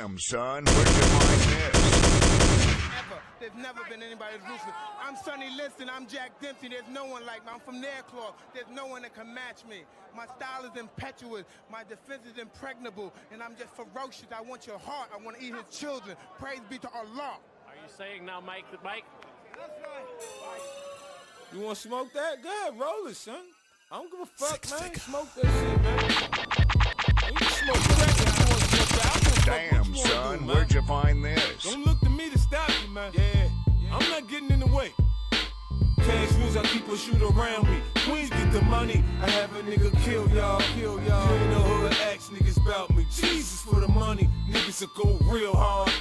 Damn, son, where'd you find this? Ever. There's never been anybody as ruthless. I'm Sonny Liston, I'm Jack Dempsey. There's no one like me. I'm from Nairclaw. There's no one that can match me. My style is impetuous. My defense is impregnable. And I'm just ferocious. I want your heart. I want to eat his children. Praise be to Allah. Are you saying now, Mike? That's right. You want to smoke that? Good, roll it, son. I don't give a fuck, man. Smoke that shit, man. You can smoke crack if you want to smoke that. I don't give a fuck Damn, what you wanna son, do, man. where'd you find this? Don't look to me to stop you, man. Yeah, I'm not getting in the way. Cash rules, I keep a shoot around me. Queens get the money, I have a nigga kill y'all. You ain't the hood, ask niggas about me. Jesus for the money, niggas will go real hard.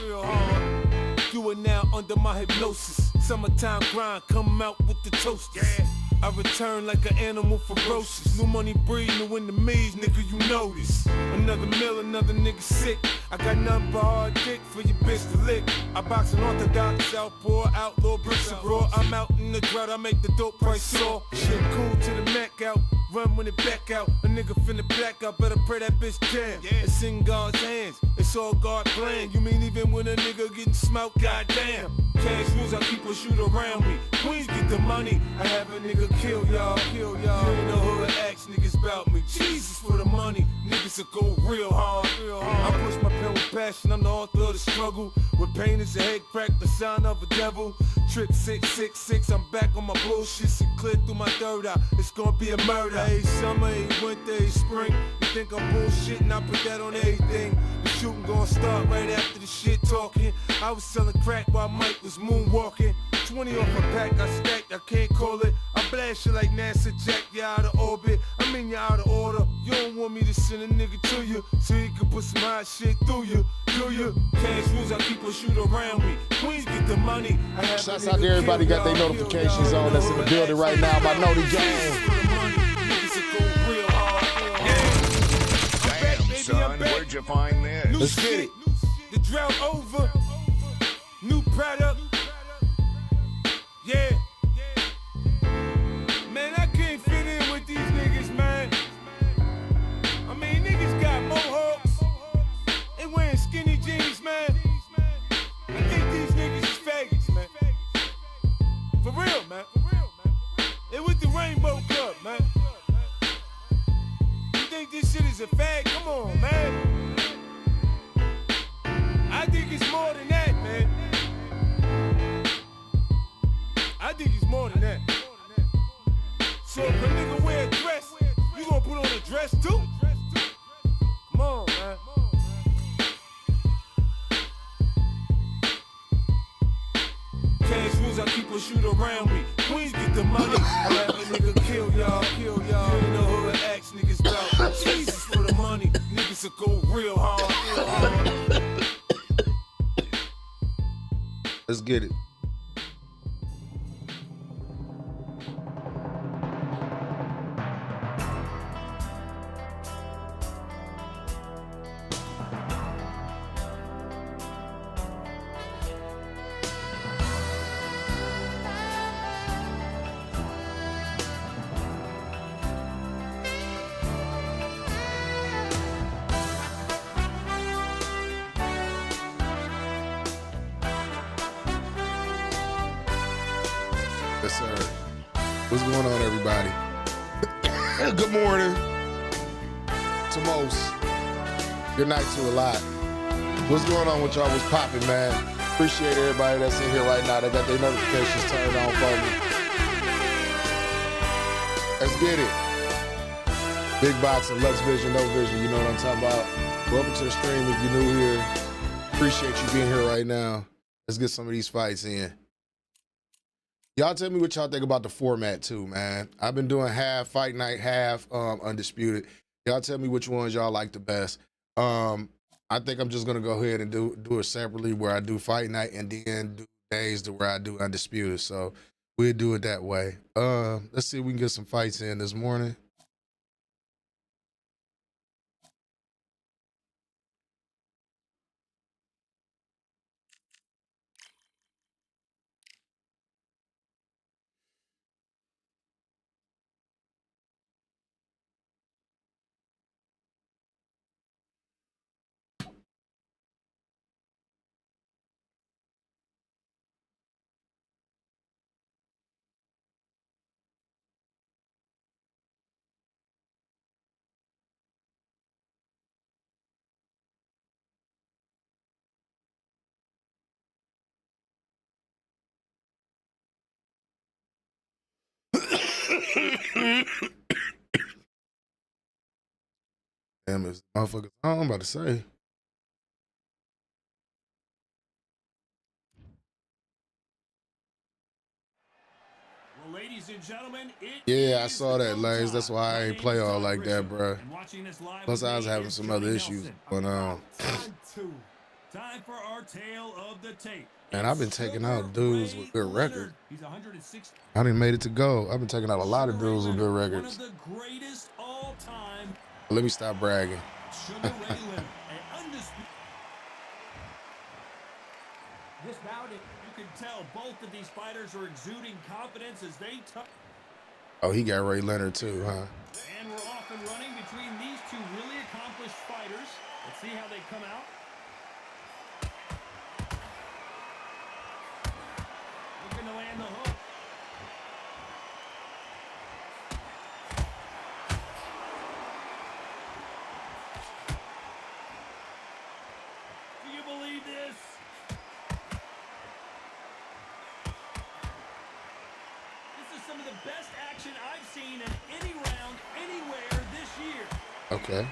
Do it now under my hypnosis. Summertime grind, come out with the toasters. I return like an animal ferocious. New money breed, new enemies, nigga, you know this. Another mill, another nigga sick. I got nothing but hard dick for your bitch to lick. I box an orthodox, southpaw, outlaw, bricks and raw. I'm out in the drought, I make the dope price soar. Shit cool to the Mac out, run when it back out. A nigga finna black out, better pray that bitch down. It's in God's hands, it's all God plan. You mean even when a nigga getting smoked, goddamn. Cash rules, I keep a shoot around me. Queens get the money, I have a nigga kill y'all. You ain't the hood, ask niggas about me. Jesus for the money, niggas will go real hard. I push my pen with passion, I'm the author of the struggle. With pain is a head crack, the sign of a devil. Trick 666, I'm back on my bullshit. Shit clear through my third eye, it's gonna be a murder. Hey, summer, hey, winter, hey, spring. You think I'm bullshitting, I put that on everything. The shooting gonna start right after the shit talking. I was selling crack while Mike was moonwalking. 20 off a pack, I stacked, I can't call it. I blast you like NASA Jack, you out of orbit. I mean you out of order. You don't want me to send a nigga to you, so you can put some hot shit through you. Do you? Cash rules, I keep a shoot around me. Queens get the money. Shouts out to everybody got their notifications on that's in the building right now. My Noti Gang. Damn, son, where'd you find this? Let's get it. The drought over. New product. Yeah. Man, I can't fit in with these niggas, man. I mean, niggas got mohawks. They wearing skinny jeans, man. I think these niggas is faggots, man. For real, man. They with the Rainbow Club, man. You think this shit is a fag? Come on, man. I think it's more than that, man. I think it's more than that. So if a nigga wear a dress, you gonna put on a dress too? Come on, man. Cash rules, I keep a shoot around me. Queens get the money, I have a nigga kill y'all. You ain't the hood, ask niggas about. Jesus for the money, niggas will go real hard. Let's get it. Yes, sir. What's going on, everybody? Good morning to most. Good night to a lot. What's going on with y'all? What's popping, man? Appreciate everybody that's in here right now that got their notifications turned on for me. Let's get it. Big Box and Lux Vision, No Vision, you know what I'm talking about. Welcome to the stream if you're new here. Appreciate you being here right now. Let's get some of these fights in. Y'all tell me what y'all think about the format too, man. I've been doing half fight night, half undisputed. Y'all tell me which ones y'all like the best. I think I'm just gonna go ahead and do it separately where I do fight night and then do days to where I do undisputed. So we'll do it that way. Let's see if we can get some fights in this morning. Damn, it's motherfuckers. I'm about to say. Well, ladies and gentlemen, Yeah, I saw that, Lanes. That's why I ain't play all like that, bro. Plus, I was having some other issues going on. Time for our tale of the tape. And I've been taking out dudes with good records. He's 106. I didn't made it to go. I've been taking out a lot of dudes with good records. One of the greatest all time. Let me stop bragging. Sugar Ray Leonard, an undisputed. This bout, you can tell both of these fighters are exuding confidence as they touch. Oh, he got Ray Leonard too, huh? And we're off and running between these two really accomplished fighters. Let's see how they come out. Looking to land the hook. Do you believe this? This is some of the best action I've seen in any round, anywhere this year. Okay.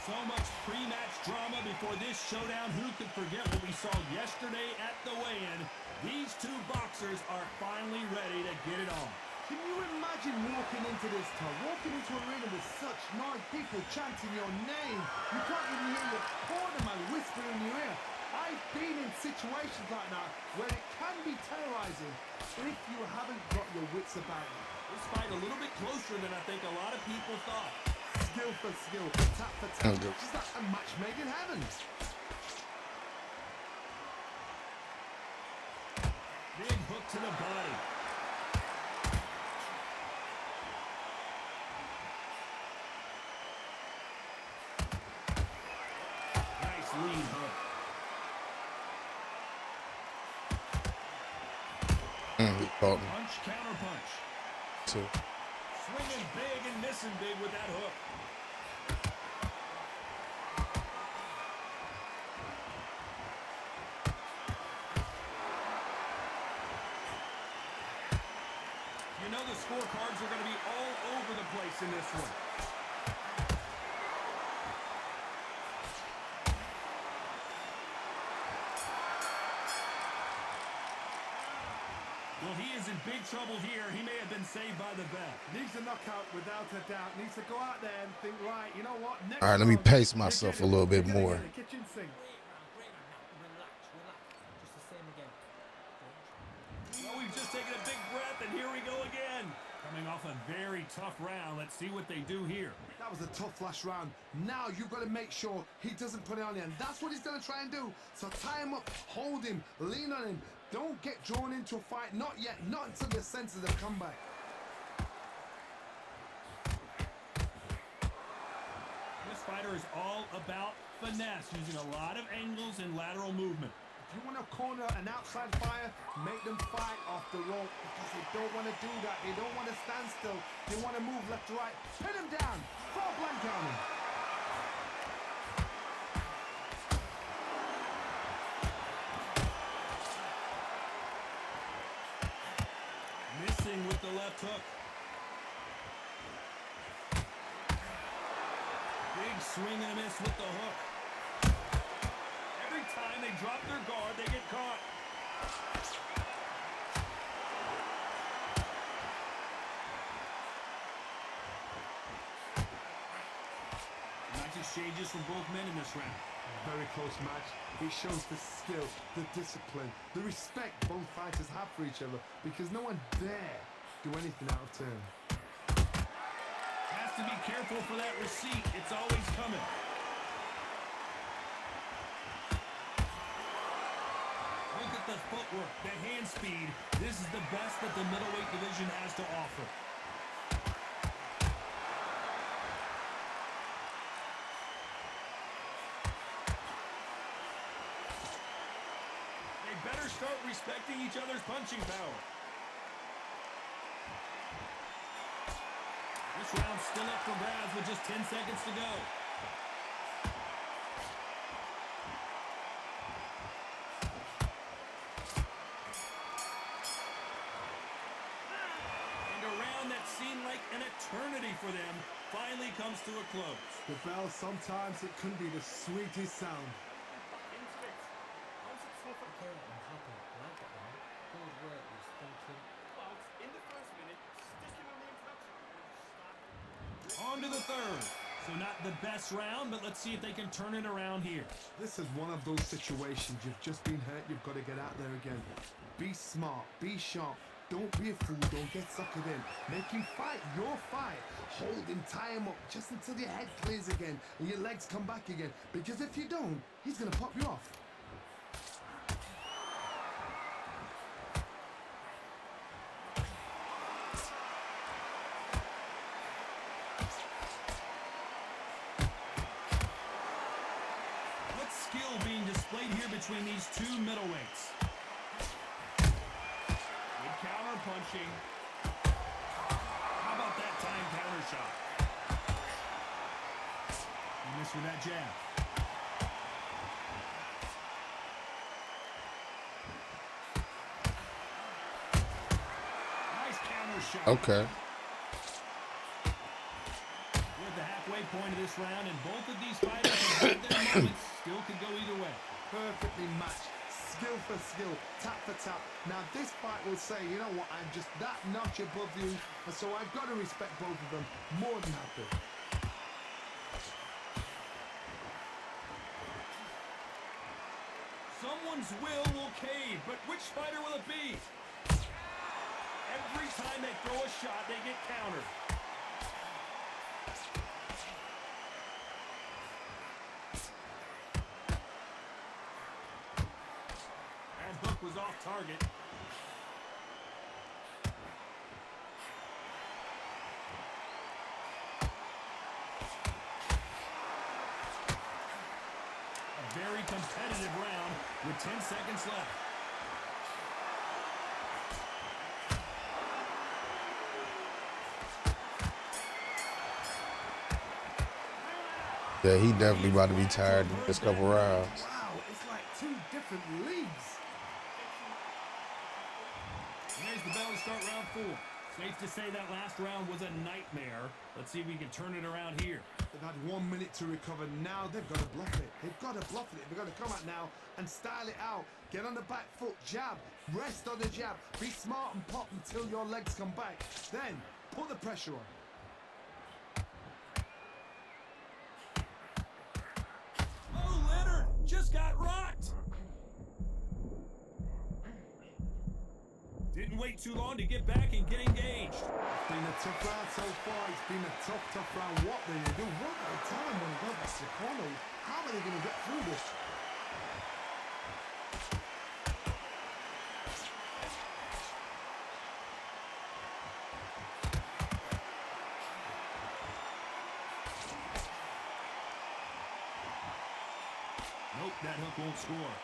So much pre-match drama before this showdown. Who could forget what we saw yesterday at the weigh-in? These two boxers are finally ready to get it on. Can you imagine walking into this town, walking into an arena with such noise, people chanting your name? You can't even hear your corner man whisper in your ear. I've been in situations like that where it can be terrorizing if you haven't got your wits about you. This fight a little bit closer than I think a lot of people thought. Skill for skill, tap for tap. Just like a match made in heaven. Big hook to the body. Nice lead hook. He caught me Punch, counter punch. too. Swinging big and missing big with that hook. You know the scorecards are going to be all over the place in this one. Well, he is in big trouble here. He may have been saved by the bell. Needs a knockout without a doubt. Needs to go out there and think, right, you know what? Next All right, let me round, pace we're myself a gonna- little bit we're gonna more. get a kitchen sink. Just the same again. Well, we've just taken a big breath, and here we go again. Coming off a very tough round. Let's see what they do here. That was a tough last round. Now you've got to make sure he doesn't put it on you, and that's what he's going to try and do. So tie him up, hold him, lean on him. Don't get drawn into a fight. Not yet. Not until your senses have come back. This fighter is all about finesse, using a lot of angles and lateral movement. If you want to corner an outside fire, make them fight off the rope because they don't want to do that. They don't want to stand still. They want to move left to right. Pin him down. Throw a blanket on him. Missing with the left hook. Big swing and a miss with the hook. Every time they drop their guard, they get caught. Nice exchanges from both men in this round. Very close match. It shows the skill, the discipline, the respect both fighters have for each other because no one dare do anything out of turn. Has to be careful for that receipt. It's always coming. Look at the footwork, the hand speed. This is the best that the middleweight division has to offer. They better start respecting each other's punching power. This round's still up for grabs with just 10 seconds to go. like an eternity for them finally comes to a close. The bell, sometimes it can be the sweetest sound. On to the third. So not the best round, but let's see if they can turn it around here. This is one of those situations. You've just been hurt. You've got to get out there again. Be smart. Be sharp. Don't be a fool. Don't get suckered in. Make him fight your fight. Hold him. Tie him up just until your head clears again and your legs come back again. Because if you don't, he's going to pop you off. Skill being displayed here between these two middleweights. Good counter punching. How about that time counter shot? He missed with that jab. Nice counter shot. Okay. We're at the halfway point of this round, and both of these fighters have had their moments. Still could go either way. Perfectly matched. Skill for skill. Tap for tap. Now this fight will say, you know what, I'm just that notch above you. And so I've got to respect both of them. More than happy. Someone's will cave, but which fighter will it be? Every time they throw a shot, they get countered. Hook was off target. A very competitive round with 10 seconds left. Yeah, he definitely about to be tired in this couple rounds. Wow, it's like two different leagues. There's the bell to start round 4. Safe to say that last round was a nightmare. Let's see if we can turn it around here. They've had 1 minute to recover. Now they've got to bluff it. They've got to bluff it. They've got to come out now and style it out. Get on the back foot, jab, rest on the jab. Be smart and pop until your legs come back. Then put the pressure on. Oh, Leonard just got rocked. Didn't wait too long to get back and get engaged. It's been a tough round so far. It's been a tough round. What they do? What a time when they go back to the corner. How are they going to get through this? Nope, that hook won't score.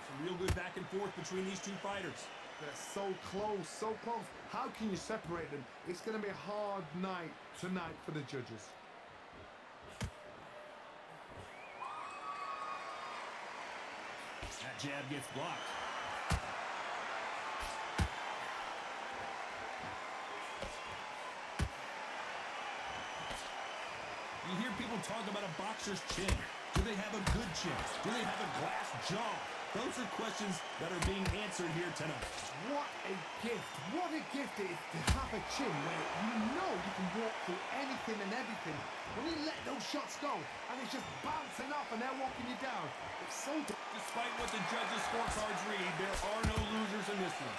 Some real good back and forth between these two fighters. They're so close, so close. How can you separate them? It's going to be a hard night tonight for the judges. That jab gets blocked. You hear people talk about a boxer's chin. Do they have a good chin? Do they have a glass jaw? Those are questions that are being answered here tonight. What a gift. What a gift it is to have a chin where you know you can walk through anything and everything. When you let those shots go and it's just bouncing off and they're walking you down. It's so... Despite what the judges' scorecards read, there are no losers in this one.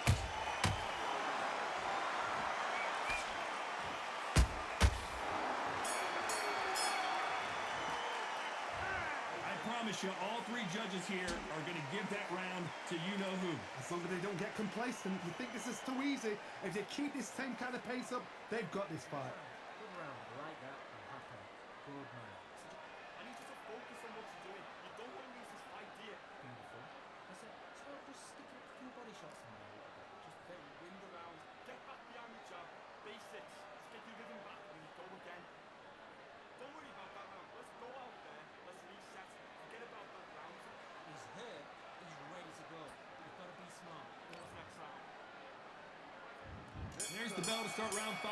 I promise you, all three judges here are going to give that round to you-know-who. As long as they don't get complacent, you think this is too easy. If they keep this same kind of pace up, they've got this fight. Good round, I like that. I'm happy. Good man. I need you to focus on what you're doing. You don't want to lose this fight, do you? Beautiful. I said, start just sticking a few body shots in there. Just then win the round. Get back behind the jab. Basics. Just get your rhythm back and go again. Don't worry about that round. Let's go out there. Let's reset. Forget about that. there's the bell to start round 5.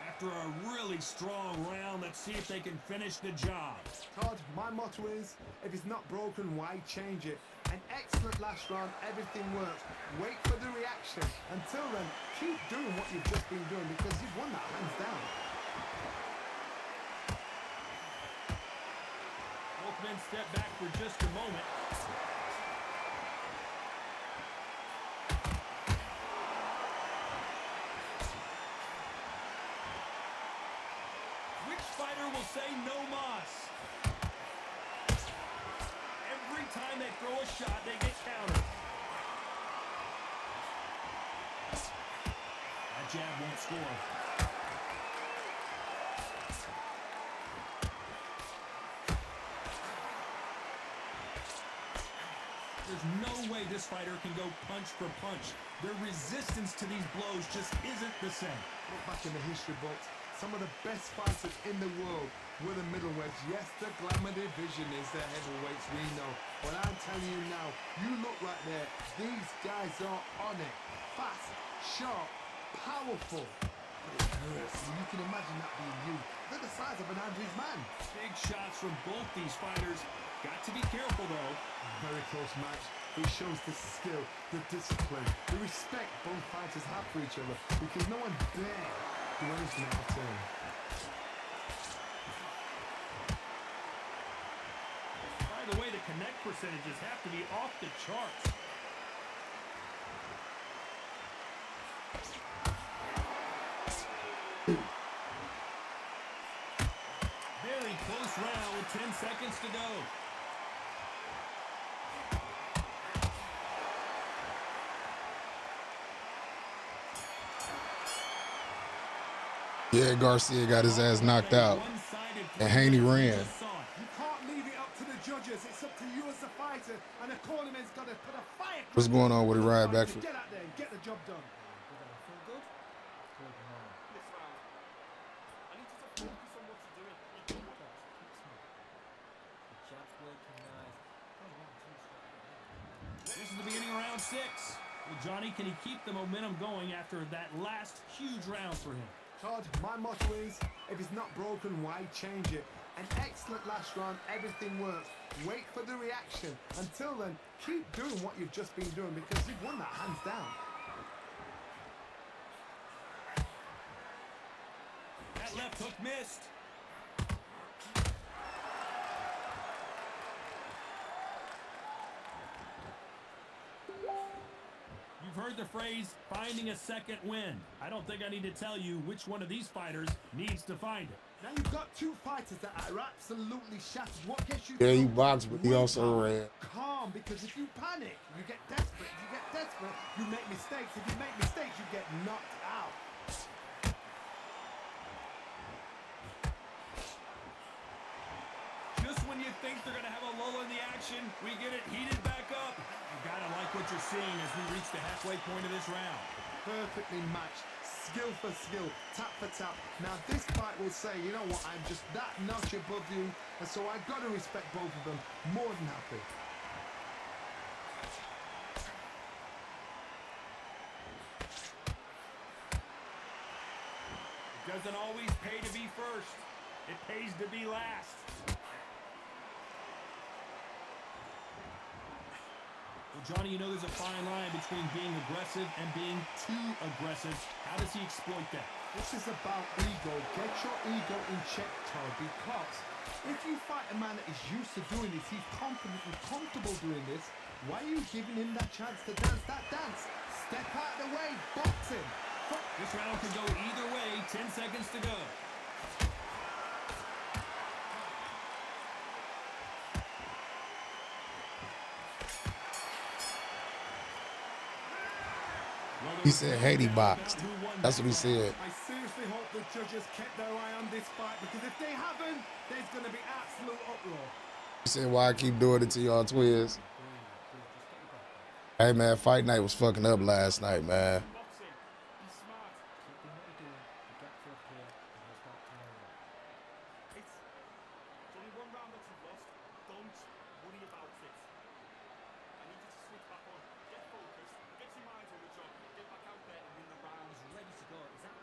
After a really strong round, let's see if they can finish the job. Todd, my motto is, if it's not broken, why change it? An excellent last round, everything works. Wait for the reaction. Until then, keep doing what you've just been doing because you've won that hands down. Both men step back for just a moment. Which fighter will say no mas? Every time they throw a shot, they get countered. That jab won't score. There's no way this fighter can go punch for punch. Their resistance to these blows just isn't the same. Look back in the history books. Some of the best fighters in the world were the middleweights. Yes, the glamour division is the heavyweights, we know. But I'm telling you now, you look right there. These guys are on it. Fast, sharp, powerful. But it hurts. You can imagine that being you. They're the size of an Andrews man. Big shots from both these fighters. Got to be careful, though. Very close match. It shows the skill, the discipline, the respect both fighters have for each other because no one dare do anything out of turn. By the way, the connect percentages have to be off the charts. Very close round with 10 seconds to go. Yeah, Garcia got his ass knocked out, and Haney ran. You can't leave it up to the judges. It's up to you as a fighter, and the cornerman's got to put a fire. What's going on with the ride back? Get out there and get the job done. Feel good? Good, no. This round, I need you to focus on what you're doing. Keep smooth. The jab's working nice. Oh, 1, 2 straight. This is the beginning of round 6. Well, Johnny, can he keep the momentum going after that last huge round for him? Todd, my motto is, if it's not broken, why change it? An excellent last round, everything works. Wait for the reaction. Until then, keep doing what you've just been doing because you've won that hands down. That left hook missed. You've heard the phrase, finding a second wind. I don't think I need to tell you which one of these fighters needs to find it. Now you've got two fighters that are absolutely shattered. What gets you? Yeah, he boxed, but he also ran. Calm, because if you panic, you get desperate. If you get desperate, you make mistakes. If you make mistakes, you get knocked out. Just when you think they're going to have a lull in the action, we get it heated back up. You got to like what you're seeing as we reach the halfway point of this round. Perfectly matched, skill for skill, tap for tap. Now this fight will say, you know what, I'm just that notch above you, and so I've got to respect both of them. More than happy. It doesn't always pay to be first. It pays to be last. Well, Johnny, you know there's a fine line between being aggressive and being too aggressive. How does he exploit that? This is about ego. Get your ego in check, Todd, because if you fight a man that is used to doing this, he's confident and comfortable doing this, why are you giving him that chance to dance that dance? Step out of the way, boxing. This round could go either way. 10 seconds to go. He said Haiti boxed. That's what he said. I seriously hope the judges kept their eye on this fight because if they haven't, there's going to be absolute uproar. He said, why I keep doing it to y'all twins? Hey, man, fight night was fucking up last night, man. Boxing, be smart. Keep doing what you're doing. You get to up here and you'll start tiring. It's only one round that you've lost. Don't worry about it. I need you to switch back on. Get focused. Get your mind on the job. Get back out there and win the round. He's ready to go. Is that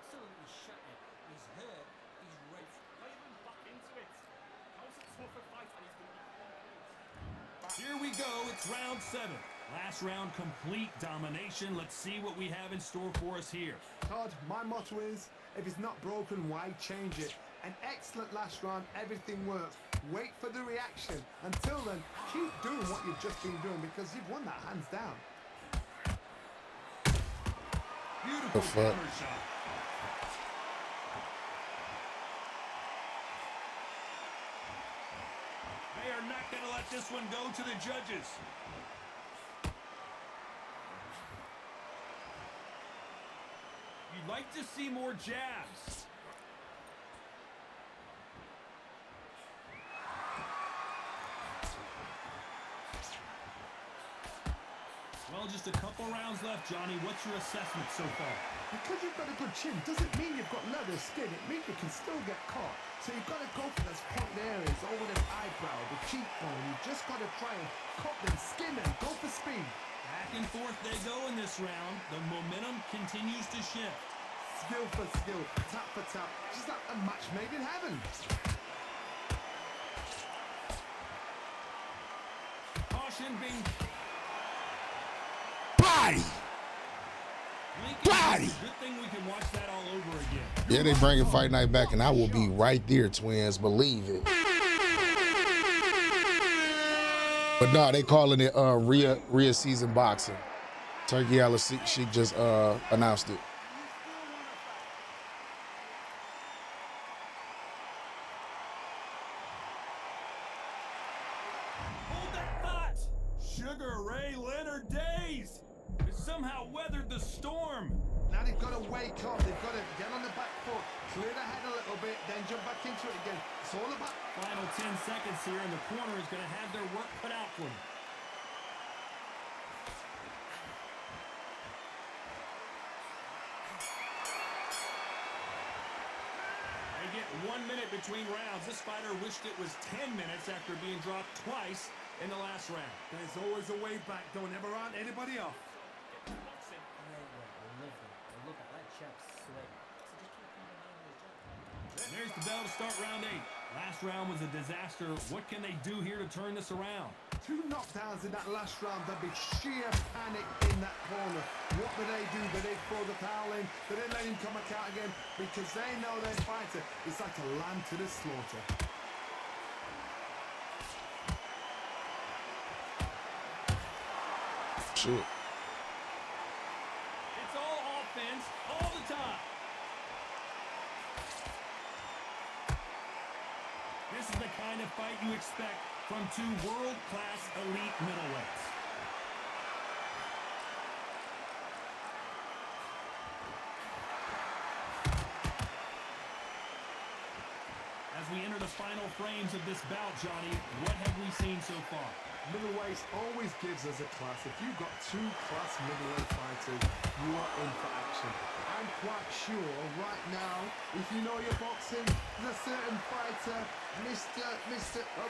Here we go. It's round 7. Last round, complete domination. Let's see what we have in store for us here. Todd, my motto is, if it's not broken, why change it? An excellent last round, everything works. Wait for the reaction. Until then, keep doing what you've just been doing because you've won that hands down. Beautiful fuck? hammer shot. They are not going to let this one go to the judges. You'd like to see more jabs. Well, just a couple rounds left, Johnny. What's your assessment so far? Because you've got a good chin doesn't mean you've got leather skin. It means you can still get caught. So you've got to go for those point areas, over the eyebrow, the cheekbone. You've just got to try and cut them, skin them, go for speed. Back and forth they go in this round. The momentum continues to shift. Skill for skill, tap for tap, just like a match made in heaven. Caution being... Body! Body! Good thing we can watch that all over again. Yeah, they bringing Fight Night back, and I will be right there, twins. Believe it. But no, they calling it Rhea season boxing. Turkey Alice, she just announced it. Hold that thought! Sugar Ray Leonard Days has somehow weathered the storm. Now they've got to wake up, they've got to get on the back foot, clear the head a little bit, then jump back into it again. It's all about... Final 10 seconds here, and the corner is going to have their work cut out for them. They get 1 minute between rounds. This fighter wished it was 10 minutes after being dropped twice in the last round. There's always a way back, don't ever round anybody off. Look at that chap's sweat. So just keep him in the job. And there's the bell to start round 8. Last round was a disaster. What can they do here to turn this around? 2 knockdowns in that last round, there'd be sheer panic in that corner. What do? Do they throw the towel in? Do they let him come back out again? Because they know their fighter is like a lamb to the slaughter. Shit. It's all offense all the time. This is the kind of fight you expect from 2 world-class elite middleweights. As we enter the final frames of this bout, Johnny, what have we seen so far? Middleweight always gives us a class. If you've got 2 class middleweight fighters, you are in for action. I'm quite sure right now, if you know your boxing, there's a certain fighter, I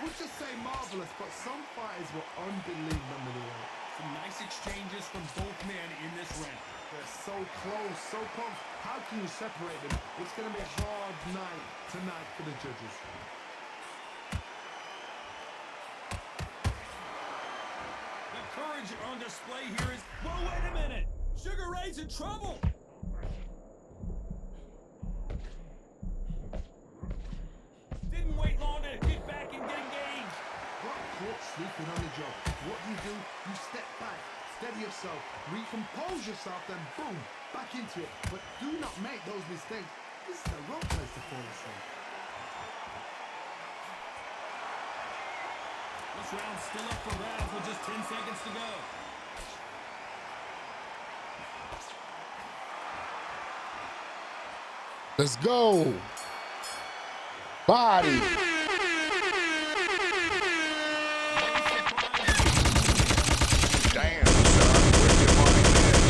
would just say marvelous, but some fighters were unbelievable middleweight. Some nice exchanges from both men in this round. They're so close, so close. How can you separate them? It's going to be a hard night tonight for the judges. The courage on display here is... Whoa, wait a minute! Sugar Ray's in trouble! Didn't wait long to get back and get engaged. Got caught sleeping on the job. What do? You step back, steady yourself, recompose yourself, then boom, back into it. But do not make those mistakes. This is the wrong place to fall asleep. This round's still up for grabs with just 10 seconds to go. Let's go. Body. Damn, son, where'd you find this?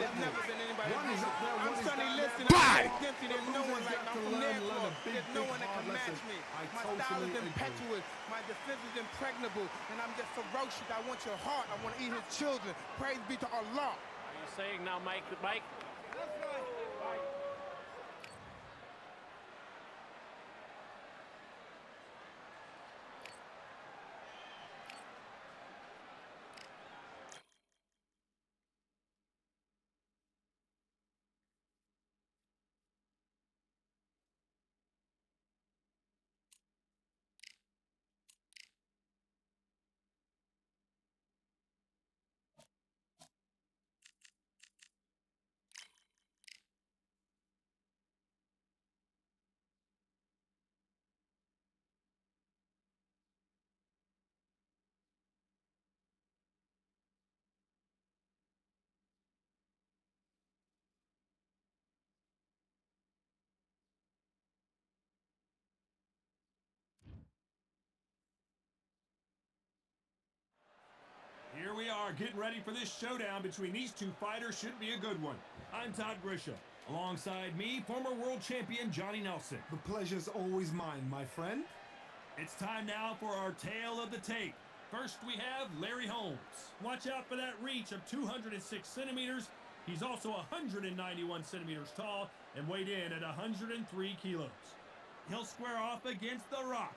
There's never been anybody One is up there, I'm one is Sonny down Liston, there. I'm Bye. Jack Dempsey, there's no one like me. I'm from their club. There's no one that can match me. I My totally style is agree. impetuous, my defense is impregnable, and I'm just ferocious. I want your heart, I want to eat his children. Praise be to Allah. Are you saying now, Mike? are getting ready for this showdown between these two fighters. Should be a good one. I'm Todd Grisha. Alongside me, former world champion Johnny Nelson. The pleasure's always mine, my friend. It's time now for our tale of the tape. First, we have Larry Holmes. Watch out for that reach of 206 centimeters. He's also 191 centimeters tall and weighed in at 103 kilos. He'll square off against The Rock,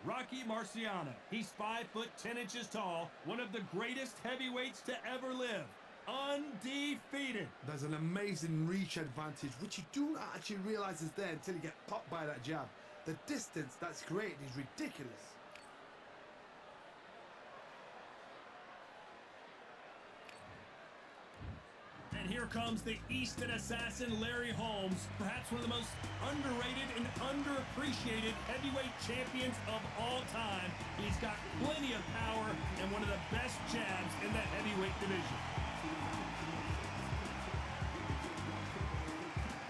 Rocky Marciano. He's 5 foot 10 inches tall, one of the greatest heavyweights to ever live. Undefeated. There's an amazing reach advantage, which you do not actually realize is there until you get popped by that jab. The distance that's created is ridiculous. And here comes the Easton assassin, Larry Holmes, perhaps one of the most underrated and underappreciated heavyweight champions of all time. He's got plenty of power and one of the best jabs in the heavyweight division.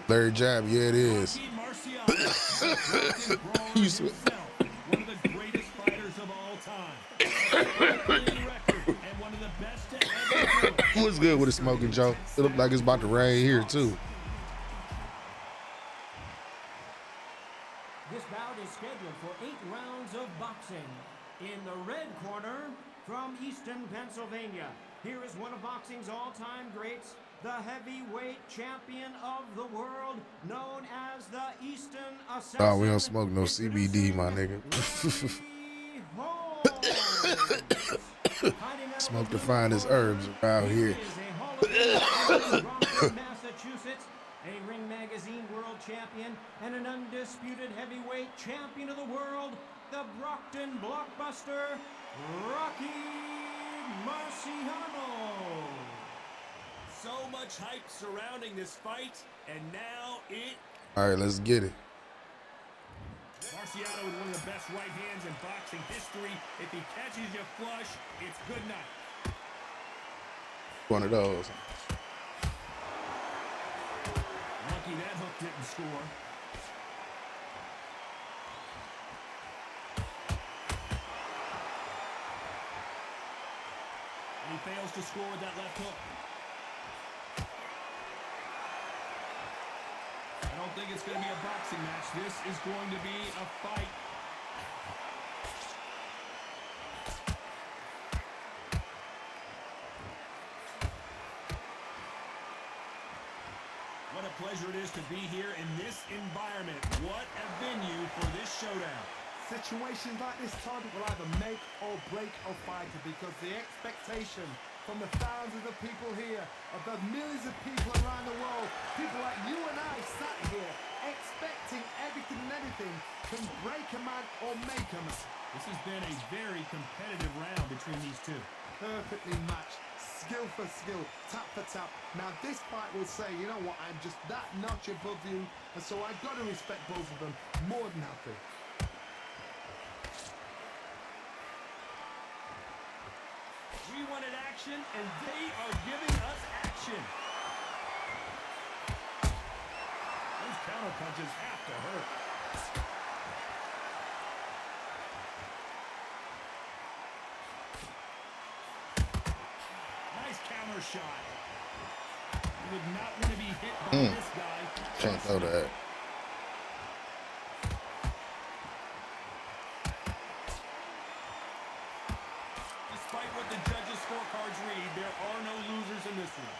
Larry Jab, yeah, it is. Rocky Marciano, one of the greatest fighters of all time. And one of the best to ever do it. What's good with the smoking, Joe? It looked like it's about to rain here, too. This bout is scheduled for 8 rounds of boxing. In the red corner, from Easton, Pennsylvania, here is one of boxing's all-time greats, the heavyweight champion of the world, known as the Easton Assassin. Oh, we don't smoke no CBD, my nigga. Smoke the finest herbs around here. Massachusetts, a Ring Magazine world champion and an undisputed heavyweight champion of the world, the Brockton blockbuster, Rocky Marciano. So much hype surrounding this fight, and now it... All right, let's get it. Marciano with one of the best right hands in boxing history. If he catches you flush, it's good night. One of those. Lucky that hook didn't score. And he fails to score with that left hook. I don't think it's going to be a boxing match. This is going to be a fight. What a pleasure it is to be here in this environment. What a venue for this showdown. Situations like this, Todd, will either make or break a fighter because the expectation from the thousands of people here, of the millions of people around the world, people like you and I sat here expecting everything and anything can break a man or make a man. This has been a very competitive round between these two. Perfectly matched, skill for skill, tap for tap. Now this fight will say, you know what, I'm just that notch above you, and so I've got to respect both of them more than happy. We wanted action, and they are giving us action. Those counter punches have to hurt. Nice counter shot. You would not want to be hit by this guy. Can't throw that. Despite what the judges' scorecards read, there are no losers in this one.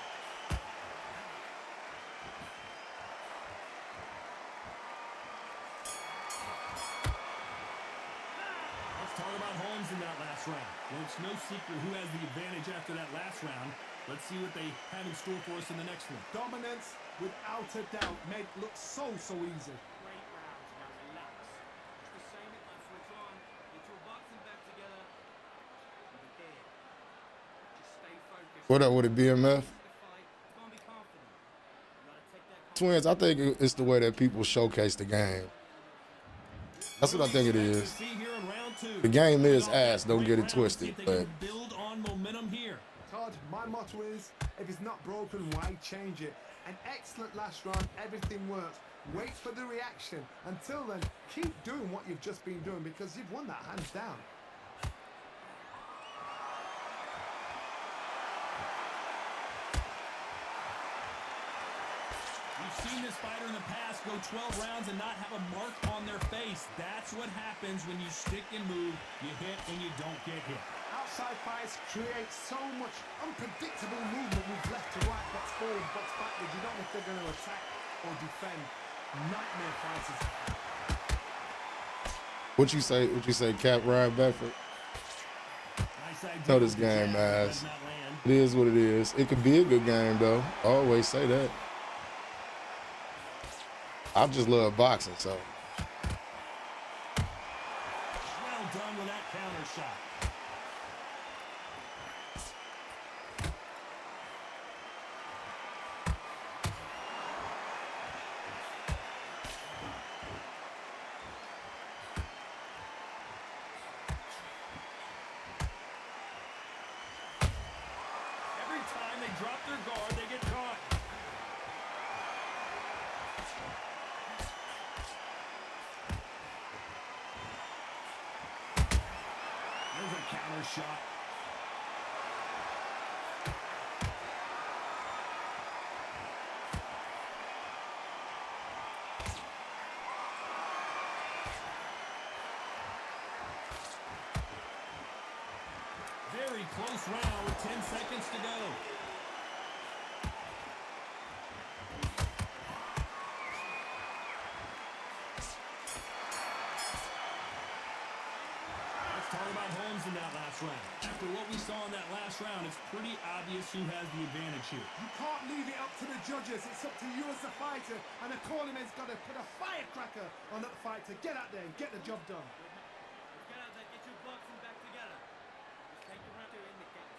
Let's talk about Holmes in that last round. Well, it's no secret who has the advantage after that last round. Let's see what they have in store for us in the next one. Dominance, without a doubt, made it look so easy. Great round. Now relax. It's the same it last switch on. Get your boxing back together. You're there. Just stay focused. What up with it, BMF? The fight. Can't be confident. You gotta take that Twins, I think it's the way that people showcase the game. That's what I think it is. See here in round two. The game is ass, don't get it twisted, but Build on momentum here. Todd, my motto is, if it's not broken, why change it? An excellent last round, everything works. Wait for the reaction. Until then, keep doing what you've just been doing because you've won that hands down. We've seen this fighter in the past go 12 rounds and not have a mark on their face. That's what happens when you stick and move. You hit and you don't get hit. Outside fights create so much unpredictable movement with left to right, box forward, box backwards. You don't know if they're going to attack or defend. Nightmare fighters. What you say? What you say, Cap Ryan Bedford? Nice idea. Know this with the game, jab, man. does not land. It is what it is. It could be a good game, though. I always say that. I just love boxing, so. Well done with that counter shot. Every time they drop their guard, they get caught. There's a counter shot. Very close round with 10 seconds to go. Let's talk about Holmes in that last round. After what we saw in that last round, it's pretty obvious who has the advantage here. You can't leave it up to the judges. It's up to you as the fighter. And the cornerman's got to put a firecracker on that fighter. Get out there and get the job done. Get out there, get your boxing back together. Just take the round two in the case.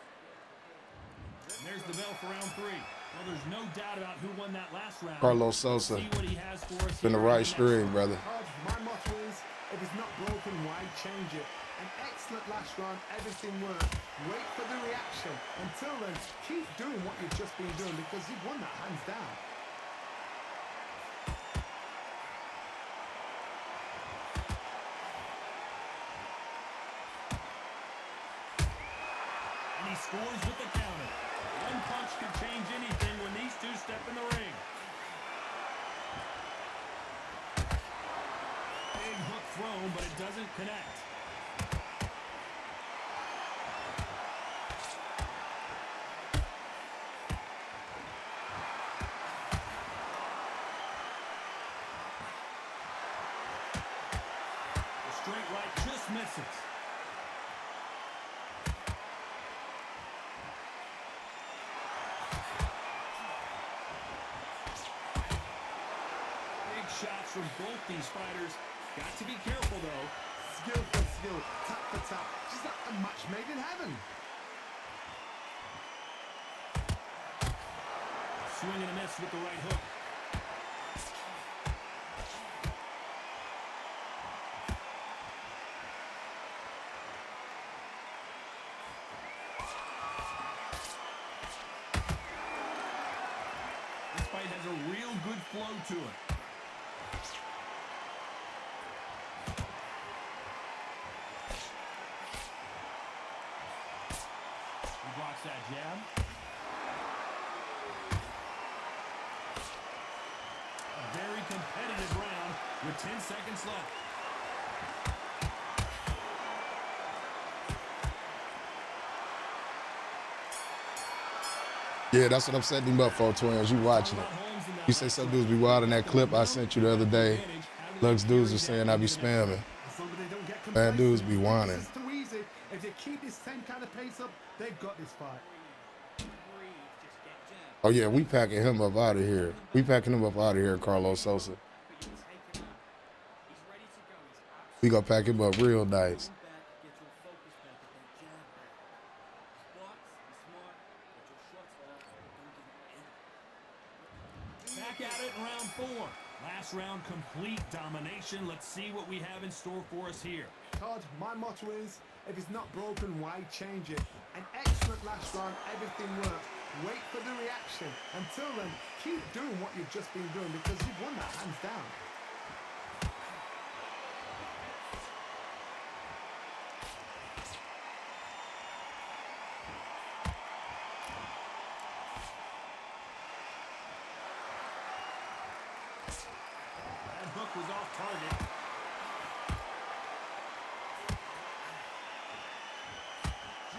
And there's the bell for round 3. Well, there's no doubt about who won that last round. Carlos Sosa. See what he has for us Been the here in right next stream, round. brother. My motto is, if it's not broken, why change it? An excellent last round, everything worked. Wait for the reaction. Until then, keep doing what you've just been doing because you've won that hands down. And he scores with the counter. One punch can change anything when these two step in the ring. Big hook thrown, but it doesn't connect. The straight right just misses. Big shots from both these fighters. Got to be careful, though. Skill for skill, tap for tap. Just like a match made in heaven. Swing and a miss with the right hook. This fight has a real good flow to it. He blocks that jab. A very competitive round with 10 seconds left. Yeah, that's what I'm setting him up for, Twins. You watching it. You say some dudes be wild in that clip I sent you the other day. Lux dudes were saying I be spamming. Somebody don't get Man, complacent. dudes be whining. It's too easy. If they keep this same kind of pace up, they've got this fight. Breathe, just get jabbed. Oh, yeah, we packing him up out of here. We packing him up out of here, Carlos Sosa. But you take him out. He's ready to go. He's absolutely We gonna pack him up real nice. back. Get your focus back at that jab back. Just box, be smart, get your shots off, don't give him any. Back at it in round 4. Last round, complete domination. Let's see what we have in store for us here. Todd, my motto is, if it's not broken, why change it? An excellent last round, everything worked. Wait for the reaction. Until then, keep doing what you've just been doing because you've won that hands down.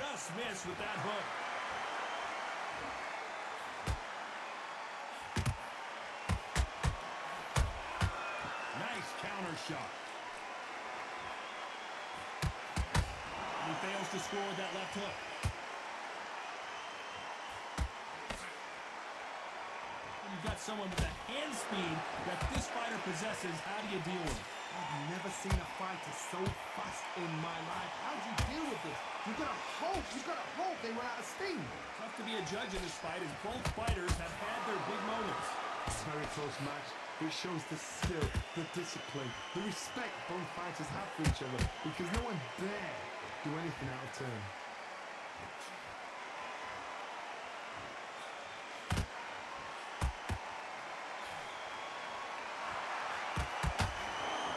just missed with that hook. Nice counter shot. He fails to score with that left hook. You've got someone with the hand speed that this fighter possesses. How do you deal with it? I've never seen a fighter so fast in my life. How do you deal with this? You've got to hope they run out of steam. Tough to be a judge in this fight as both fighters have had their big moments. It's a very close match. It shows the skill, the discipline, the respect both fighters have for each other because no one dare do anything out of turn.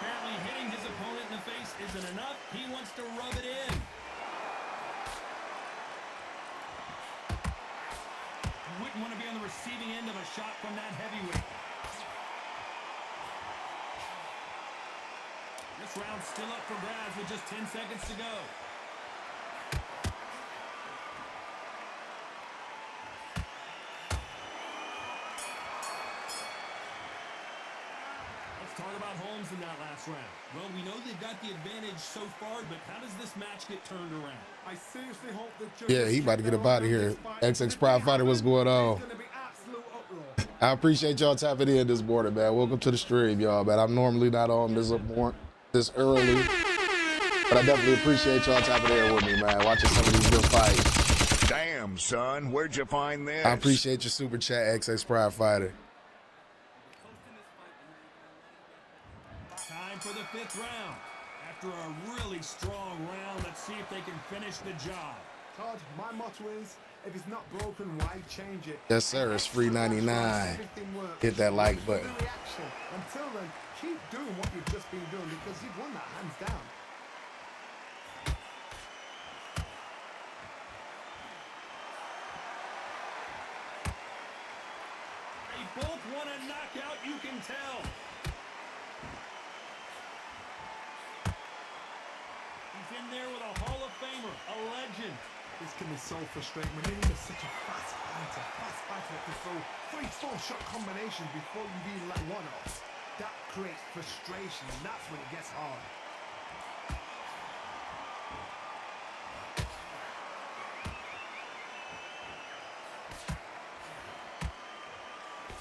Apparently hitting his opponent in the face isn't enough. He wants to rub it in. You wouldn't want to be on the receiving end of a shot from that heavyweight. This round's still up for grabs with just 10 seconds to go. Let's talk about Holmes in that last round. Well, we know they've got the advantage so far, but how does this match get turned around? I seriously hope the Yeah, he about to get up out of here. XX Pride Fighter, what's going on? I appreciate y'all tapping in this morning, man. Welcome to the stream, y'all, man. I'm normally not on this early, but I definitely appreciate y'all tapping in with me, man. Watching some of these good fights. Damn, son, where'd you find this? I appreciate your super chat, XX Pride Fighter. Time for the 5th round. After a really strong round, let's see if they can finish the job. Todd, my motto is, if it's not broken, why change it? Yes, sir. It's free 99. Hit that like button. Until then, keep doing what you've just been doing because you've won that hands down. They both want a knockout, you can tell. He's in there with a Hall of Famer, a legend. This can be so frustrating when you're such a fast fighter that can throw 3-4 shot combinations before you even let one off. That creates frustration, and that's when it gets hard.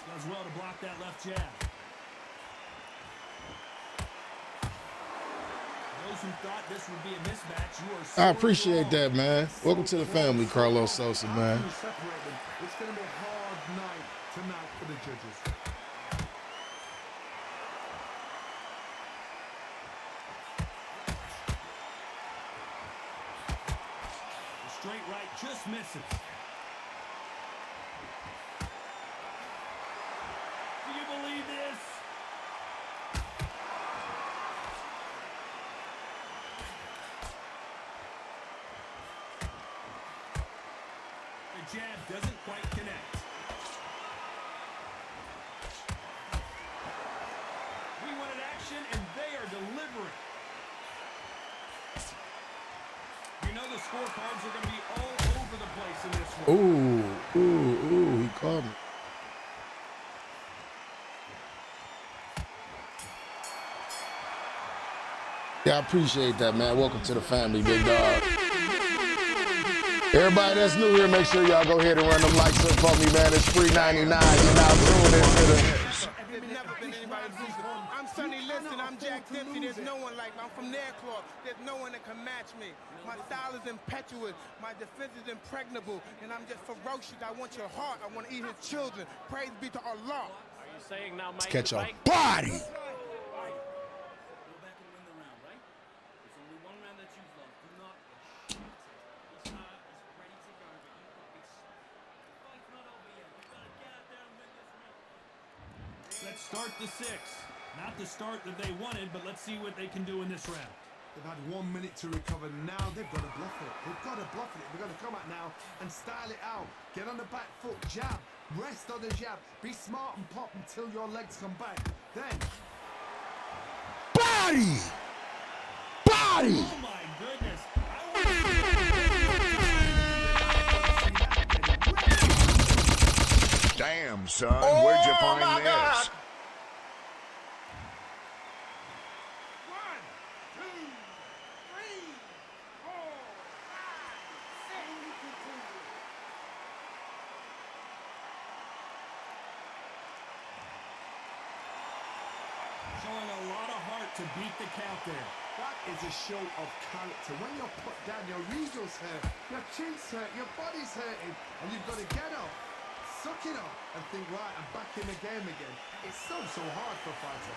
Does well to block that left jab. Those who thought this would be a mismatch, you are so I appreciate wrong. that, man. Welcome to the family, Carlos Sosa, man. It's going to be a hard night tonight for the judges. The straight right just misses. Do you believe this? The jab doesn't quite connect. We wanted action, and they are delivering. You know the scorecards are going to be all over the place in this one. Ooh, he called me. Yeah, I appreciate that, man. Welcome to the family, big dog. Everybody that's new here, make sure y'all go ahead and run them likes up for me, man. It's free 99. You're now tuned into the... There's never been anybody ruthless. I'm Sonny Liston, I'm Jack Dempsey, there's no one like me. I'm from Nairclaw, there's no one that can match me. My style is impetuous, my defense is impregnable, and I'm just ferocious. I want your heart, I want to eat his children. Praise be to Allah. Are you saying now, Let's Mike? catch your body. Go back and win the round, right? There's only one round that you've lost. Do not rush. He's ready to go, but you've got this. The fight's not over yet. You've got to get out there and win this round. Let's start the 6th. Not the start that they wanted, but let's see what they can do in this round. They've had 1 minute to recover. Now they've got to bluff it. They've got to bluff it. They've got to come out now and style it out. Get on the back foot, jab. Rest on the jab. Be smart and pop until your legs come back. Then... Body! Body! Oh my goodness. I want to see son? Where'd you find my this? God. Showing a lot of heart to beat the count there. That is a show of character. When you're put down, your regionals hurt, your chin's hurt, your body's hurting, and you've got to get up, suck it up, and think, right, I'm back in the game again. It's so hard for a fighter.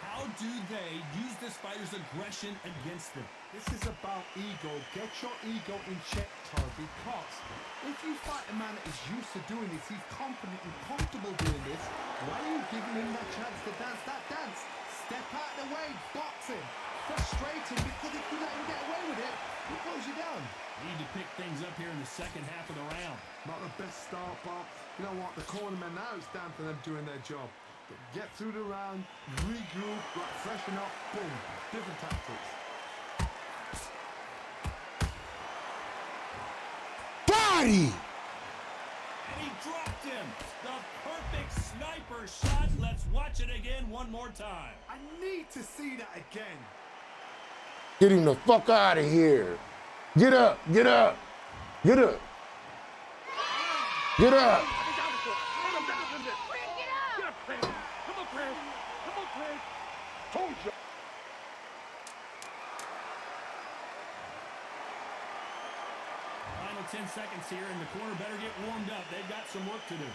How do they use this fighter's aggression against them? This is about ego. Get your ego in check, Tar, because if you fight a man that is used to doing this, he's confident and comfortable doing this, why are you giving him that chance to dance that dance? Step out the way, box him. Frustrating, because if you let him get away with it, he throws you down. Need to pick things up here in the second half of the round. Not the best start, but you know what? The cornermen now, it's down to them doing their job. Get through the round, regroup, like freshen up, boom. Different tactics. Body! And he dropped him. The perfect sniper shot. Let's watch it again one more time. I need to see that again. Get him the fuck out of here. Get up, get up, get up. Get up. Final 10 seconds here, and the corner better get warmed up. They've got some work to do.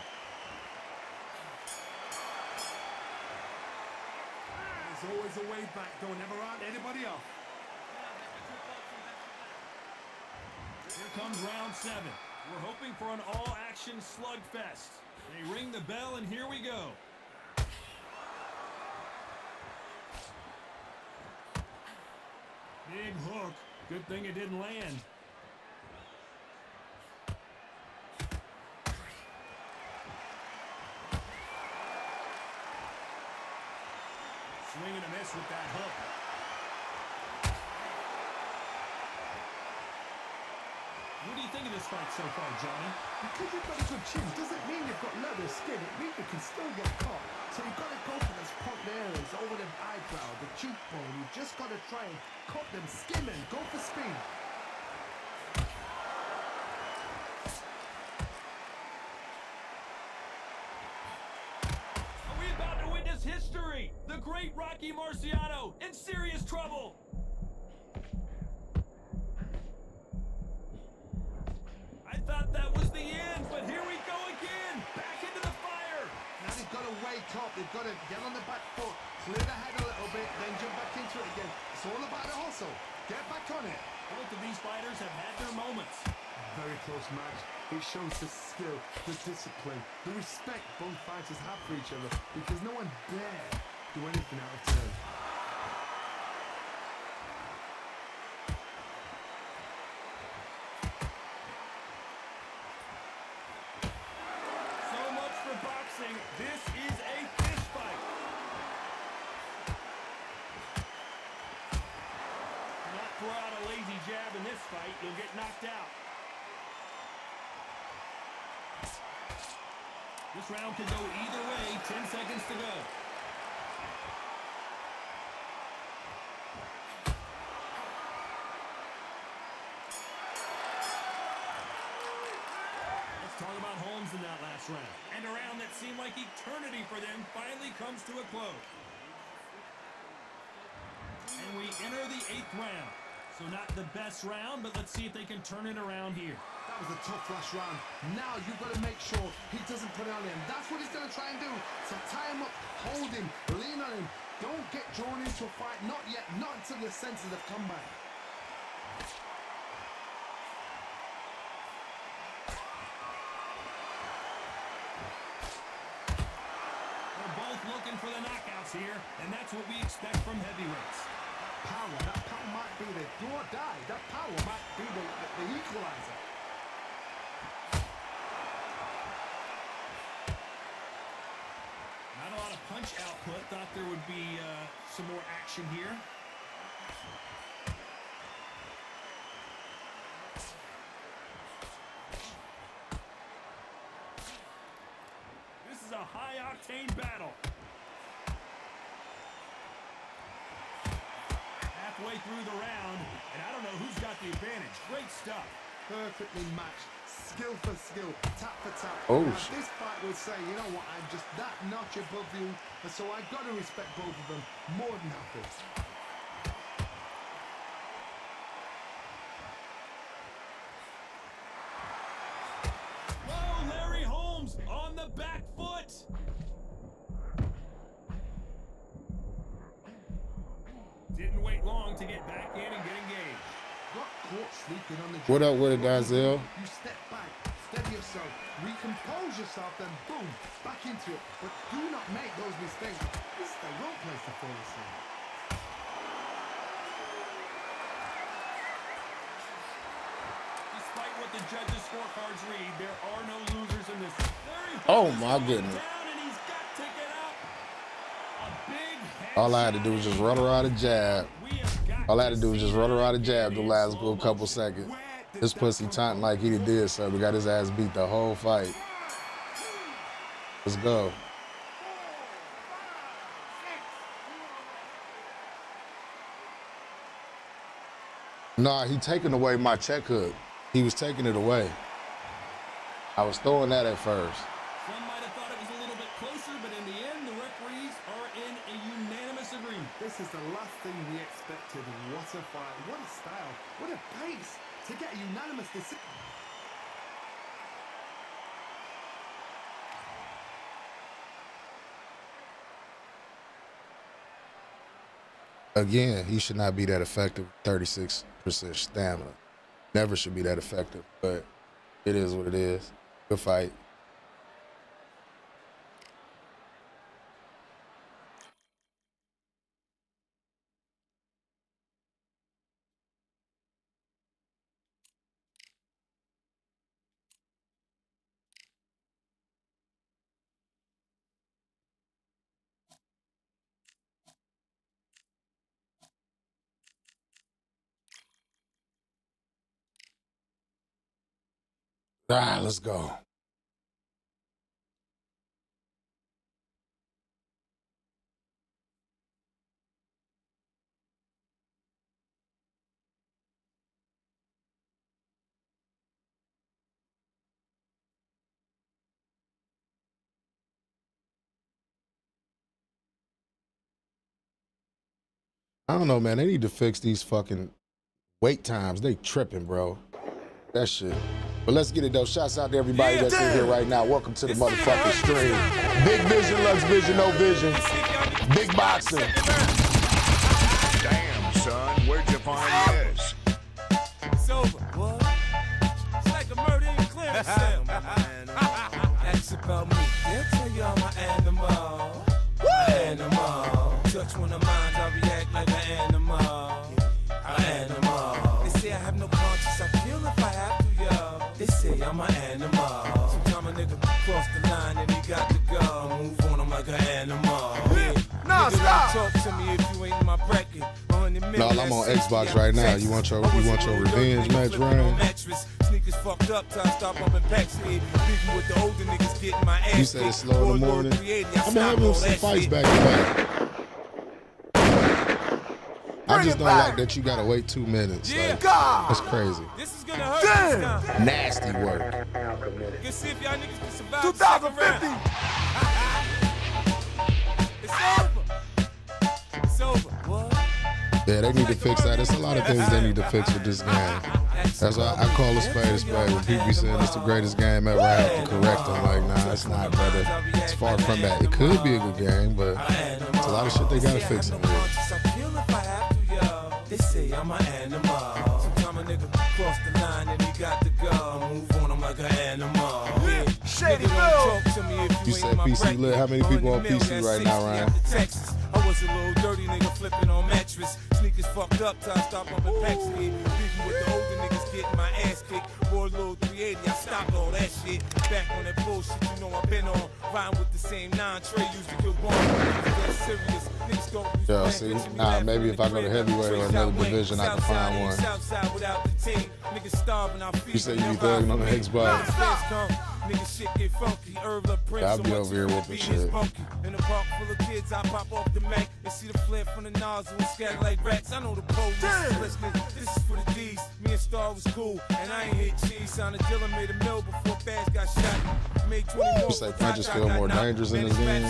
There's always a way back. Don't ever round anybody off. Here comes round 7. We're hoping for an all-action slugfest. They ring the bell, and here we go. Big hook. Good thing it didn't land. Swing and a miss with that hook. What do you think of this fight so far, Johnny? Because you've got a good chin doesn't mean you've got leather skin. It means you can still get caught. So you've got to go for those front areas, over the eyebrow, the cheekbone. You've just got to try and cut them, skim them, go for speed. Are we about to witness history? The great Rocky Marciano in serious trouble. I thought that was the end, but here we go again. Back into the fire. Now they've got to wake up. They've got to get on the back foot, clear the head a little bit, then jump back into it again. It's all about the hustle. Get back on it. Both of these fighters have had their moments. Very close match. It shows the skill, the discipline, the respect both fighters have for each other, because no one dare do anything out of turn. So much for boxing. This is a fist fight. Do not throw out a lazy jab in this fight. You'll get knocked out. This round could go either way. 10 seconds to go. Let's talk about Holmes in that last round. And a round that seemed like eternity for them finally comes to a close. And we enter the 8th round. So not the best round, but let's see if they can turn it around here. That was a tough last round. Now you've got to make sure he doesn't put it on him. That's what he's going to try and do. So tie him up, hold him, lean on him. Don't get drawn into a fight. Not yet. Not until your senses have come back. They're both looking for the knockouts here, and that's what we expect from heavyweights. That power might be the do or die. That power might be the equalizer. Not a lot of punch output. Thought there would be some more action here. high-octane battle. Halfway through the round, and I don't know who's got the advantage. Great stuff. Perfectly matched, skill for skill, tap for tap. Oh, now, shit. this fight will say, you know what, I'm just that notch above you, and so I got to respect both of them more than happy. Whoa, Larry Holmes on the back foot. Didn't wait long to get back in and get engaged. Got caught sleeping on the What job. up with it, Denzel? You step back, steady yourself, recompose yourself, then boom, back into it. But do not make those mistakes. This is the wrong place to fall asleep. Despite what the judges' scorecards read, there are no losers in this. Larry Oh, Holmes my is goodness. down and he's got to get up. A big All I had to headshot do was just in. run around and jab. We have got All I had to to do was see just run that around and jab the again in last slow good couple motion. seconds. This pussy taunting like he did so we got his ass beat the whole fight. Let's go. Nah, he taking away my check hook. He was taking it away. I was throwing that at first. Some might have thought it was a little bit closer, but in the end, the referees are in a unanimous agreement. This is the last thing we expected. What a fight, what a style, what a pace to get a unanimous decision. Again, he should not be that effective. 36% stamina. Never should be that effective, but it is what it is. Good fight. Ah, let's go. I don't know, man. They need to fix these fucking wait times. They tripping, bro. That shit. But let's get it, though. Shouts out to everybody that's in here right now. Welcome to the motherfucking stream. Big vision, Lux vision, no vision. Big boxing. Damn, son, where'd you find this? It's over. What? It's like a murder in clearance cell. Ask about me. They'll tell you I'm an animal. Animal. Touch one of mine, I react like an animal. An animal. They say I have no conscience, I kill if I have to, yo. They say I'm an animal. Sometimes a nigga cross the line and he got to go. Move on, I'm like an animal. Yeah. No, Nigga, stop. don't talk to me if you ain't in my bracket. No, I'm on Xbox right now. You want your revenge match, Ryan? Sneakers fucked up, time stop up and backseat. Beefing with the older niggas getting my ass. You said it's slow in the morning. I've been having some fights back to back. I just don't like that you gotta wait 2 minutes. Yeah. Like, that's crazy. This is gonna hurt this time. Nasty work. Let's see if y'all niggas can survive. 2050. It's over. It's over. What? Yeah, they need to fix that. There's a lot of things they need to fix with this game. That's why I call a spade a spade. When people be saying it's the greatest game ever, I have to correct them. Like, nah, it's not, brother. It's far from that. It could be a good game, but it's a lot of shit they gotta fix in here. They say I'm an animal. Sometimes a nigga cross the line and he got to go. Move on, I'm like an animal. Yeah. Shady Nigga, don't talk to me if You you said ain't my PC bracket. lit. How many people on PC right now, Ryan? Texas. I was a little dirty nigga flipping on mattress. Sneakers fucked up, time stop up and pack speed. Beefing with the older niggas getting my ass kicked. Boy, little 380, I stopped all that shit. Back on that bullshit, you know I've been on. Riding with the same 9 Trey used to kill one. That's serious. Niggas don't use Yeah, plan, see, bitch, and me nah, laughing maybe in if the I go to crib. heavyweight or Trace another out way. division, I can Southside find ain't one. Southside without the team. Niggas starving, I feed You said them, you be they'll ride thugging on the for me. Xbox. Fans come, Nigga shit get funky. Herb up Prince. I'll be so over here much whooping beat shit. is bunky. In a park full of kids, I pop off the Mac and see the flare from the nozzle and scatter like rats. I know the police is listening. This is for the D's. Me and Star was cool, and I ain't hit cheese. Sounded Dilla made a mill before Bass got shot. Made 20 more. You say punches feel more dangerous in this game?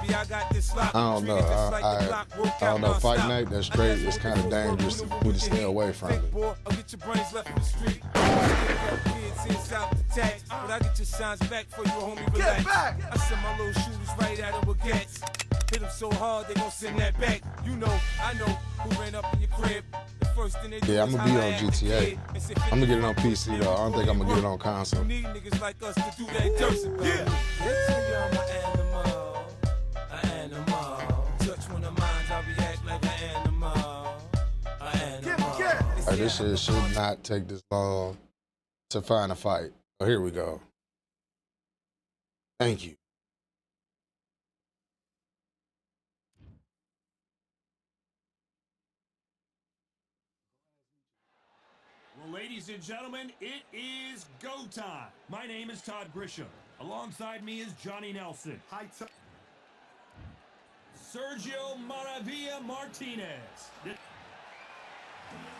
I don't know. I don't know. Fight night, that's great. It's kind of dangerous. You need to stay away from it. I'll get your brains left in the street. Kids out the tag, but I get your shines back for you, homie. Relax. Get back! I send my little shooters right at them with gats. Hit them so hard they gon' send that back. You know, I know who ran up in your crib. The first thing they do Yeah, I'm is gonna be holla on at the GTA. kid and say, I'm gonna get it on PC though. I don't think I'm gonna get it on console. You need niggas like us to do that dirt. Yeah. I'm an animal. Touch one of mine, I'll react like an animal. An animal. Like, this shit should not take this long to find a fight. Oh, here we go. Thank you. Well, ladies and gentlemen, it is go time. My name is Todd Grisham. Alongside me is Johnny Nelson. Hi, Sergio Maravilla Martinez.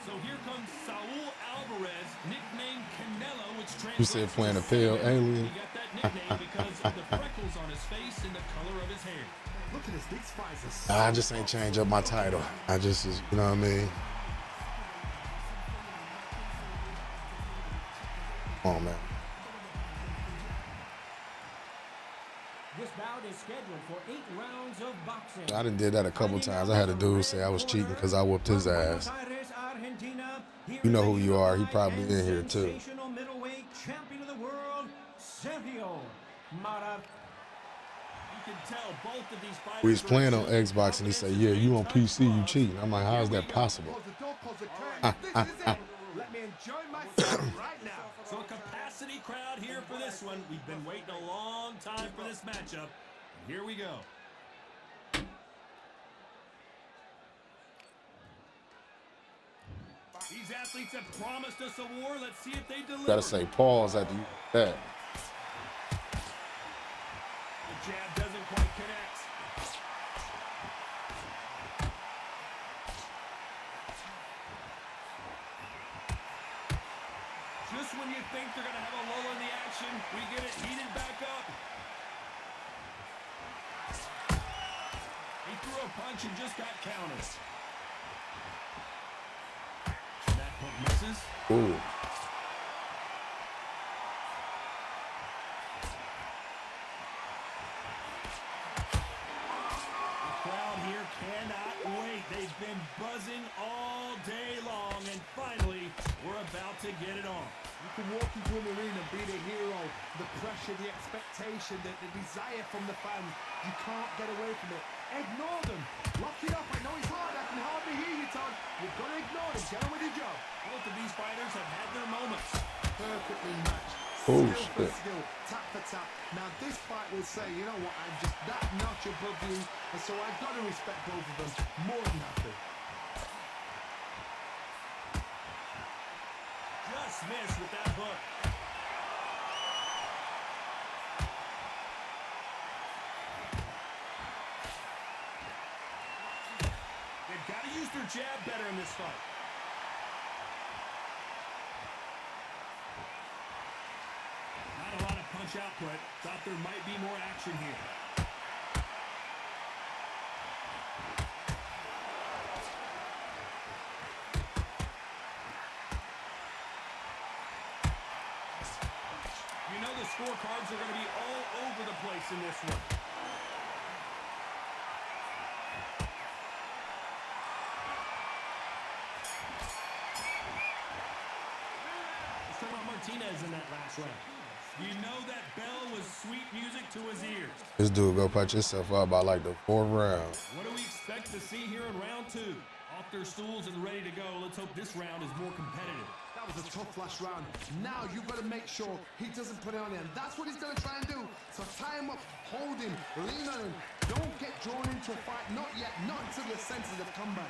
So here comes Saul Alvarez, nicknamed Canelo, which translates You said playing a pale alien. He got that nickname because of the freckles on his face and the color of his hair. Look at this. These fights are I just ain't change up my title. I just, you know what I mean? Come on, man. This bout is scheduled for 8 rounds of boxing. I done did that a couple times. I had a dude say I was cheating because I whooped his ass. You know who you are. He probably in here too. Sensational middleweight champion of the world, Sergio Maravilla. You can tell both of these fighters We was playing on are Xbox and he said, yeah, you on PC, you cheating. I'm like, how is that possible? Close the door, close the curtain. This is it. Let me enjoy myself right now. So a capacity crowd here for this one. We've been waiting a long time for this matchup. And here we go. These athletes have promised us a war. Let's see if they deliver. Gotta say pause after you that. The jab doesn't quite connect. Just when you think they're going to have a lull in the action, we get it heated back up. He threw a punch and just got countered. That hook misses. Ooh. The crowd here cannot wait. They've been buzzing all day long, and finally, we're about to get it on. You can walk into an arena and be the hero. The pressure, the expectation, the desire from the fans. You can't get away from it. Ignore them. Lock it up. I know it's hard. I can hardly hear you, Todd. You've got to ignore them. Get on with your job. Both of these fighters have had their moments. Perfectly matched. Oh, Skill for shit. skill. Tap for tap. Now this fight will say, you know what, I'm just that notch above you. And so I've got to respect both of them. More than happy. Just missed with that hook. They've got to use their jab better in this fight. Not a lot of punch output. Thought there might be more action here. You know the scorecards are going to be all over the place in this one. Let's talk about Martinez in that last round. You know that bell was sweet music to his ears. This dude go punch himself up by like the 4th round. What do we expect to see here in round 2? Off their stools and ready to go. Let's hope this round is more competitive. That was a tough last round. Now you've got to make sure he doesn't put it on him. That's what he's going to try and do. So tie him up, hold him, lean on him. Don't get drawn into a fight. Not yet. Not until your senses have come back.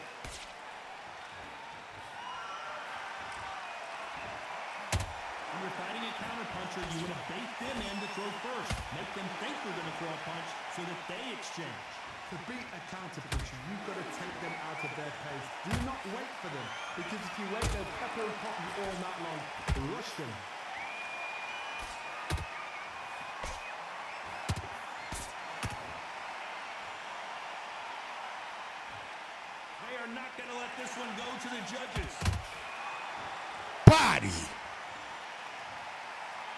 When you're fighting a counterpuncher, you want to bait them in to throw first. Make them think they're going to throw a punch so that they exchange. To beat a counterpuncher, you've got to take them out of their pace. Do not wait for them, because if you wait, they'll pepper and pop you all night long. Rush them. They are not going to let this one go to the judges. Body.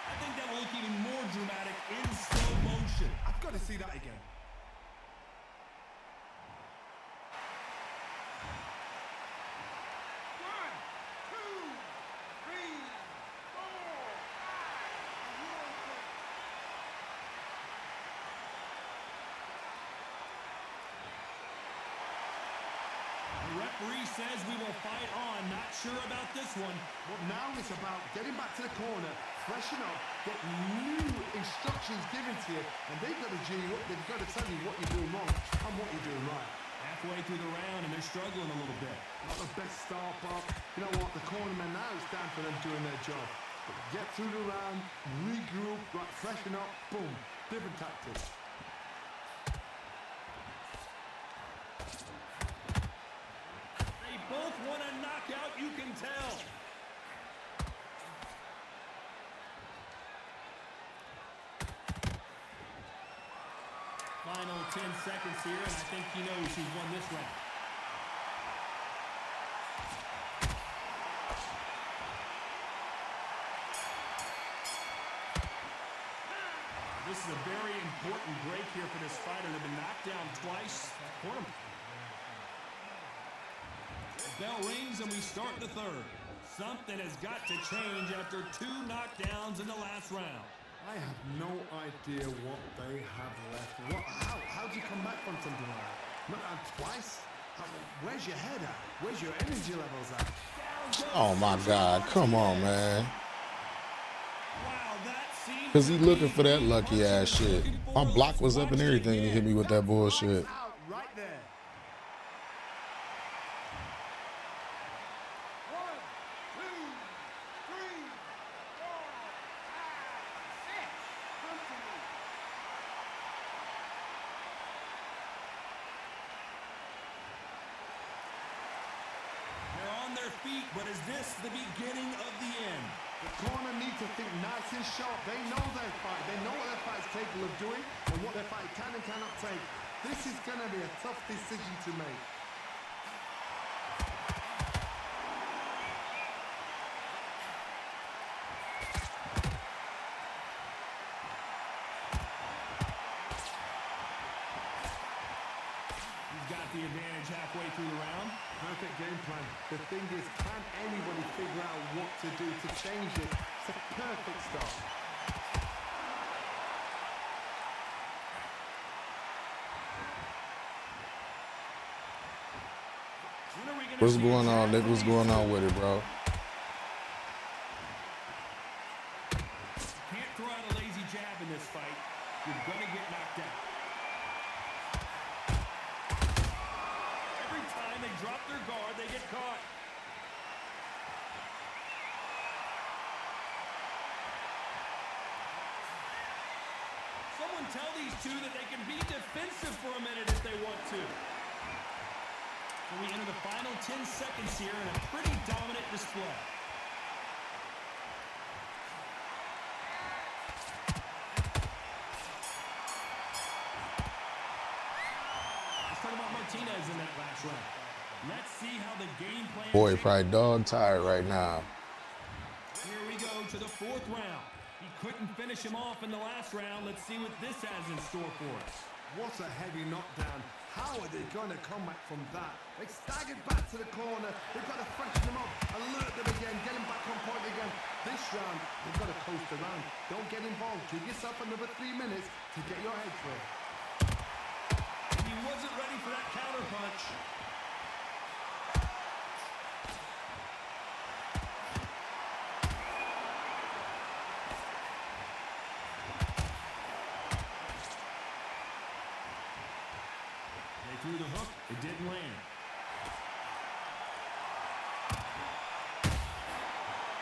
I think that will look even more dramatic in slow motion. I've got to see that again. The referee says we will fight on. Not sure about this one. But now it's about getting back to the corner, freshen up, get new instructions given to you, and they've got to G you up. They've got to tell you what you're doing wrong and what you're doing right. Halfway through the round, and they're struggling a little bit. Not the best start, but you know what? The cornermen now, it's time for them doing their job. But get through the round, regroup, right, freshen up, boom. Different tactics. They both want a knockout, you can tell. Final 10 seconds here, and I think he knows who's won this round. This is a very important break here for this fighter. They've been knocked down twice. The bell rings and we start the third. Something has got to change after 2 knockdowns in the last round. I have no idea what they have left. How do you come back from something like that? Not twice? Where's your head at? Where's your energy levels at? Oh my God, come on, man. Wow, that seems Because he looking for that lucky ass shit. My block was up and everything to hit me with that bullshit. Out right there. They're on their feet, but is this the beginning of the end? The corner need to think nice and sharp. They know their fight. They know what their fight is capable of doing and what their fight can and cannot take. This is going to be a tough decision to make. He's got the advantage halfway through the round. Perfect game plan. The thing is, can anybody figure out what to do to change it? It's a perfect start. When are we gonna What's see going a on, Nick? jab What's from going these on two? with it, bro? Can't throw out a lazy jab in this fight. You're gonna get knocked out. Every time they drop their guard, they get caught. Someone tell these two that they can be defensive for a minute if they want to. So we enter the final 10 seconds here in a pretty dominant display. Let's talk about Martinez in that last round. Let's see how the game plan Boy, shaped probably dog tired right now. Here we go to the 4th round. He couldn't finish him off in the last round. Let's see what this has in store for us. What a heavy knockdown. How are they going to come back from that? They staggered back to the corner. They've got to freshen them up, alert them again, get them back on point again. This round, they've got to coast around. Don't get involved. Give yourself another 3 minutes to get your head through. He wasn't ready for that counter punch. They threw the hook. It didn't land.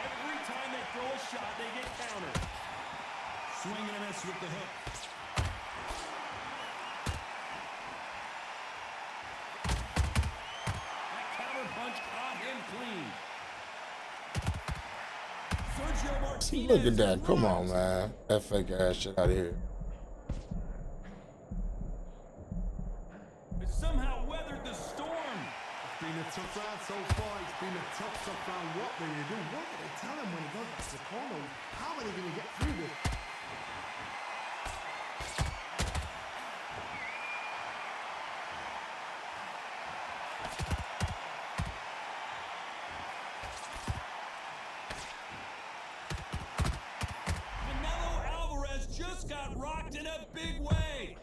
Every time they throw a shot, they get countered. Swing and a miss with the hook. That counter punch caught him clean. Sergio Martinez. Look at that. Come on, man. That fake ass shit out of here. It somehow weathered the storm. It's been a tough round so far. It's been a tough round. What will you do? What do they tell him when he goes back to the corner? How are they going to get through this? Canelo Alvarez just got rocked in a big way.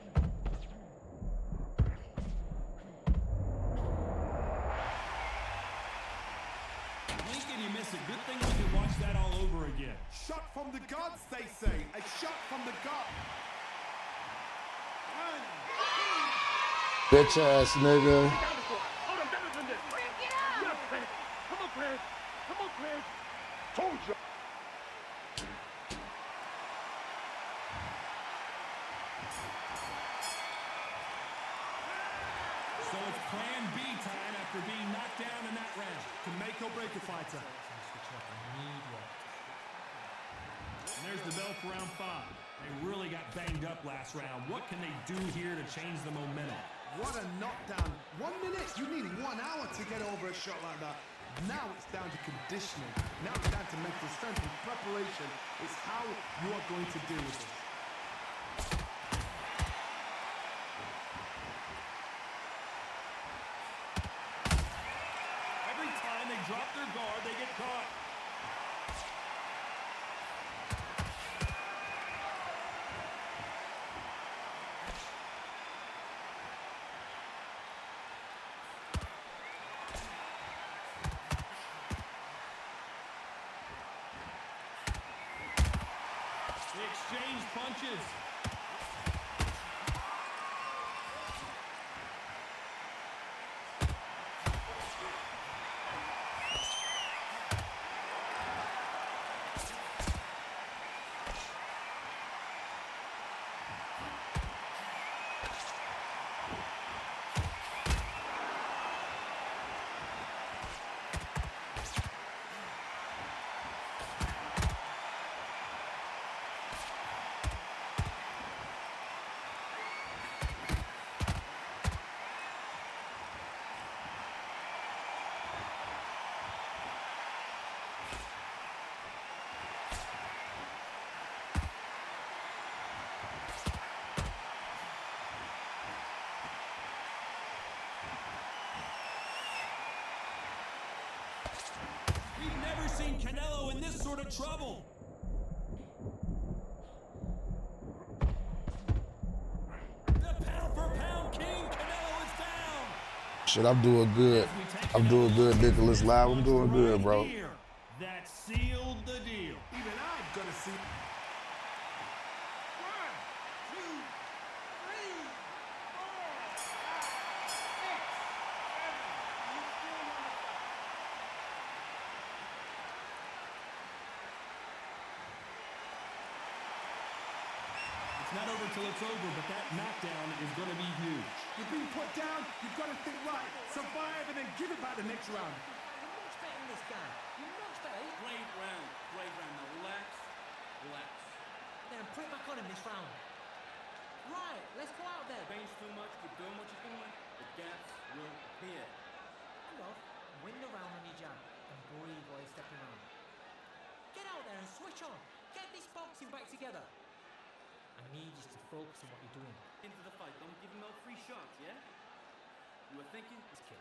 Blink and you miss it. Good thing we can watch that all over again. Shot from the guts, they say. A shot from the gut. Bitch ass nigga. So it's plan B time after being knocked down in that round. Can make or break a fighter. And there's the bell for round 5. They really got banged up last round. What can they do here to change the momentum? What a knockdown. 1 minute. You need 1 hour to get over a shot like that. Now it's down to conditioning. Now it's down to mental strength and preparation. It's how you are going to deal with this. Every time they drop their guard, they get caught. They exchange punches. We've never seen Canelo in this sort of trouble. The pound for pound king, Canelo is down. Shit, I'm doing good. I'm doing good, Nicholas Live. I'm doing good, bro. Here, that sealed the deal. Even I've got to see. 1, 2, 3, 4, 5, 6, 7. It's not over till it's over, but that knockdown is going to be huge. You've been put down. You've got to think right. Survive and then give it back the next round. You're much better than this guy. You're much better. Great round. Great round. Now relax. Relax. Then put it back on him this round. Right, let's go out there. Bench too much. Keep doing what you're doing. The gaps will appear. Hang off. Win the round on your jab. And breathe while you're stepping around. Get out there and switch on. Get this boxing back together. I need you to focus on what you're doing. Into the fight. Don't give him no free shots, yeah? You were thinking? This kid.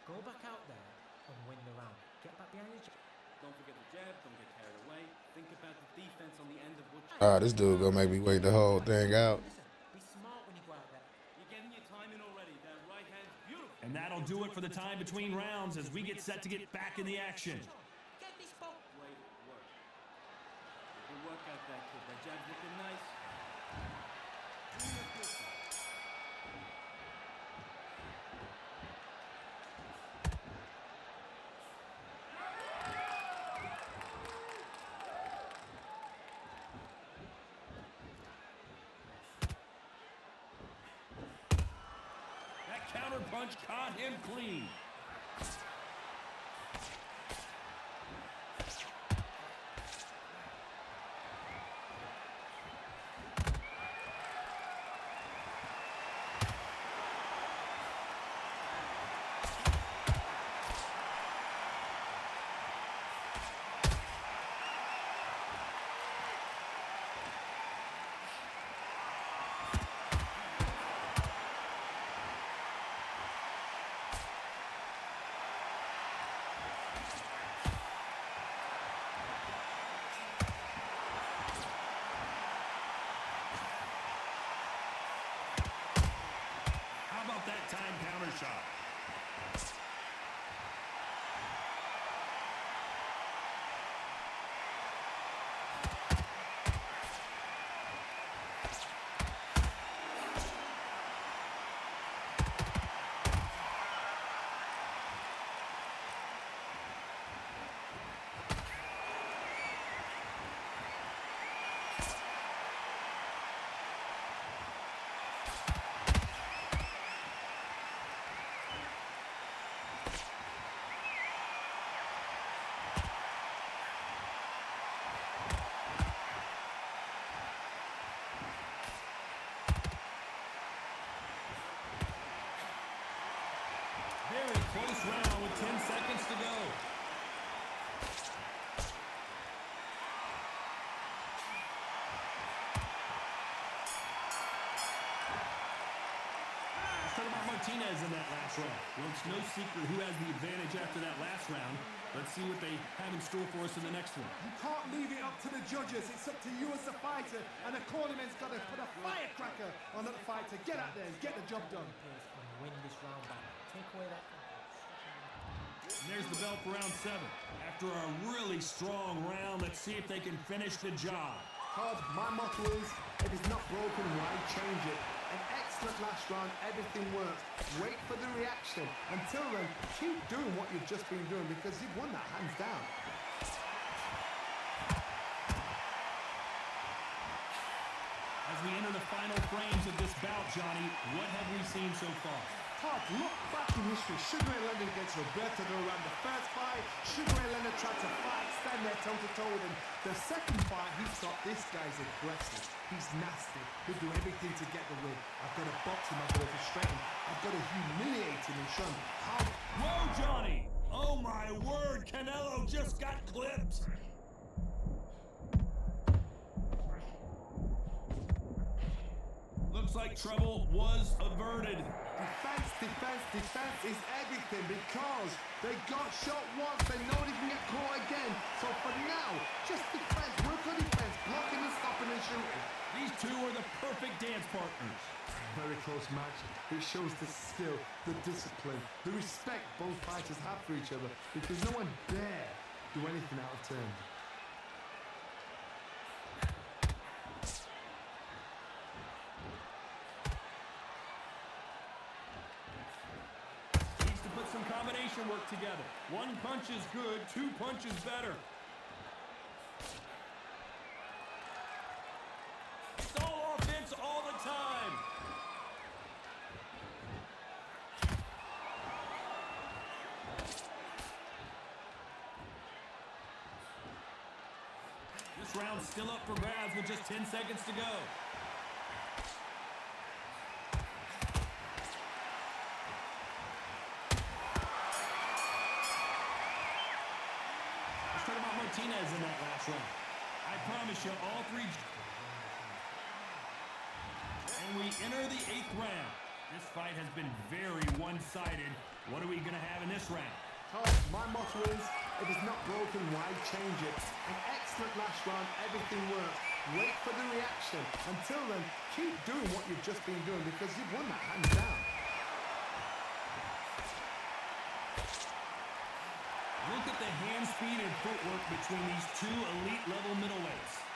Go back out there and win the round. Get back behind your jab. Don't forget the jab. Don't get carried away. Think about the defense on the end of what This dude gonna make me wait the whole thing out. Listen, be smart when you go out there. You're getting your time in already. That right hand's beautiful. And that'll do it for the time between rounds as we get set to get back in the action. Get this box. Great work. Good work out there, kid. That jab's looking nice. counter punch caught him clean. How about that time counter shot? Very close round with 10 seconds to go. Let's talk about Martinez in that last round. Well, it's no secret who has the advantage after that last round. Let's see what they have in store for us in the next one. You can't leave it up to the judges. It's up to you as the fighter, and the cornerman's got to put a firecracker on that fighter. Get out there and get the job done. And win this round back. Take away that. And there's the bell for round 7. After a really strong round, let's see if they can finish the job. Todd, my motto is, if it's not broken, why change it? An excellent last round, everything works. Wait for the reaction. Until then, keep doing what you've just been doing because you've won that hands down. As we enter the final frames of this bout, Johnny, what have we seen so far? Todd, look back in history. Sugar Ray Leonard against Roberto Duran. The first fight, Sugar Ray Leonard tried to fight, stand there toe-to-toe with him. The second fight, he thought, this guy's aggressive. He's nasty. He'll do everything to get the win. I've got to box him. I've got to frustrate him. I've got to humiliate him and show him how... Whoa, Johnny! Oh, my word! Canelo just got clipped! Looks like trouble was averted. Defense, defense, defense is everything because they got shot once. They know they can get caught again. So for now, just defense, work on defense, blocking and stopping and shooting. These two are the perfect dance partners. Very close match. It shows the skill, the discipline, the respect both fighters have for each other because no one dare do anything out of turn. Needs to put some combination work together. One punch is good, 2 punches better. It's all offense all the time. This round's still up for grabs with just 10 seconds to go. Let's talk about Martinez in that last round. I promise you, all three... And we enter the 8th round. This fight has been very one-sided. What are we going to have in this round? Todd, my motto is, if it's not broken, why change it? An excellent last round, everything works. Wait for the reaction. Until then, keep doing what you've just been doing because you've won that hands down. Look at the hand speed and footwork between these two elite-level middleweights.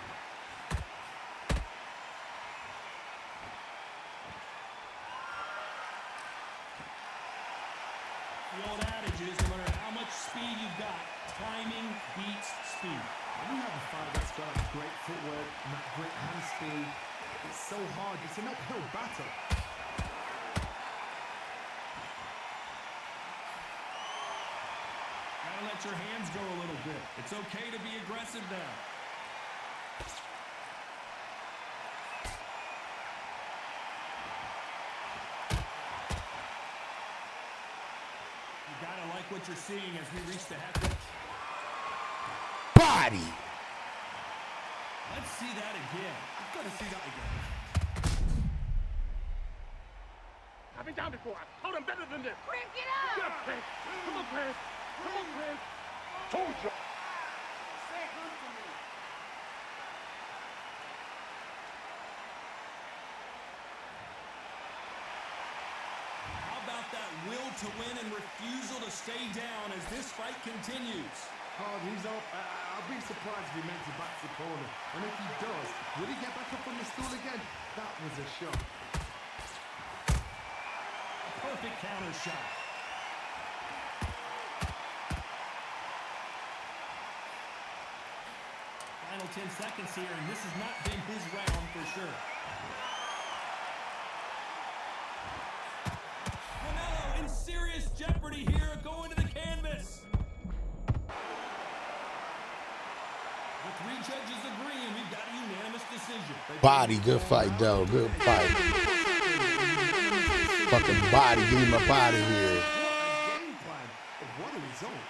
The old adage is, no matter how much speed you've got, timing beats speed. When you have a fight that's got that great footwork and that great hand speed, it's so hard. It's an uphill battle. your hands go a little bit. It's okay to be aggressive now. You gotta like what you're seeing as we reach the halfway. Body. Let's see that again. I've got to see that again. I've been down before. I told him better than this. Crank it up! Get up, Prince. Come on, Prince. Come on, Prince. Told you. Say good to me. How about that will to win and refusal to stay down as this fight continues? Oh, he's up. I'll be surprised if he makes it back to the corner. And if he does, will he get back up on the stool again? That was a shot. Perfect counter shot. Final 10 seconds here, and this has not been his round for sure. Canelo in serious jeopardy here, going to the canvas. The three judges agree, and we've got a unanimous decision. Body, good fight, though. Good fight. Fucking body, get him up out of here. What a game plan. What a result.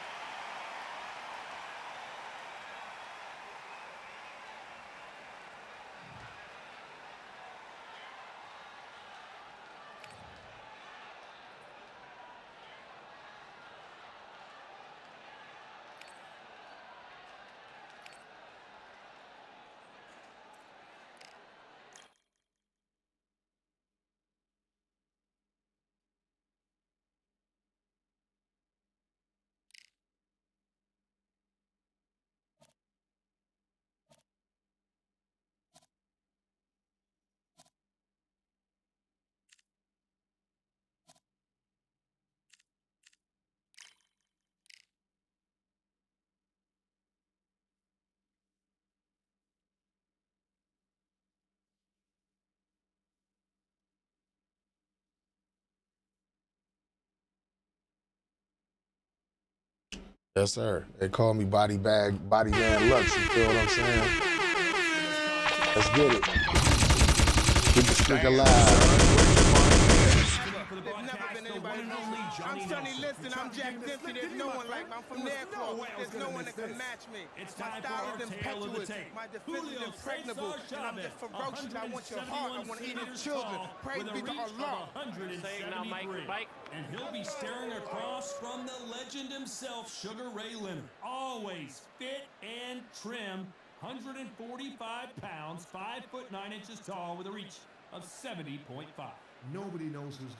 Yes, sir. They call me body man Lux. You feel what I'm saying? Let's get it. Keep the streak alive. There's never been anybody who's I'm Sonny Liston, I'm Jack Dempsey, there's no one like me. I'm from Nairclaw, there's no one that can match me. My style is impetuous, my defense is impregnable, and I'm just ferocious. I want your heart, I want to eat your children. Praise be to Allah. And he'll be staring across from the legend himself, Sugar Ray Leonard. Always fit and trim, 145 pounds, 5'9" tall, with a reach of 70.5. Nobody knows who's...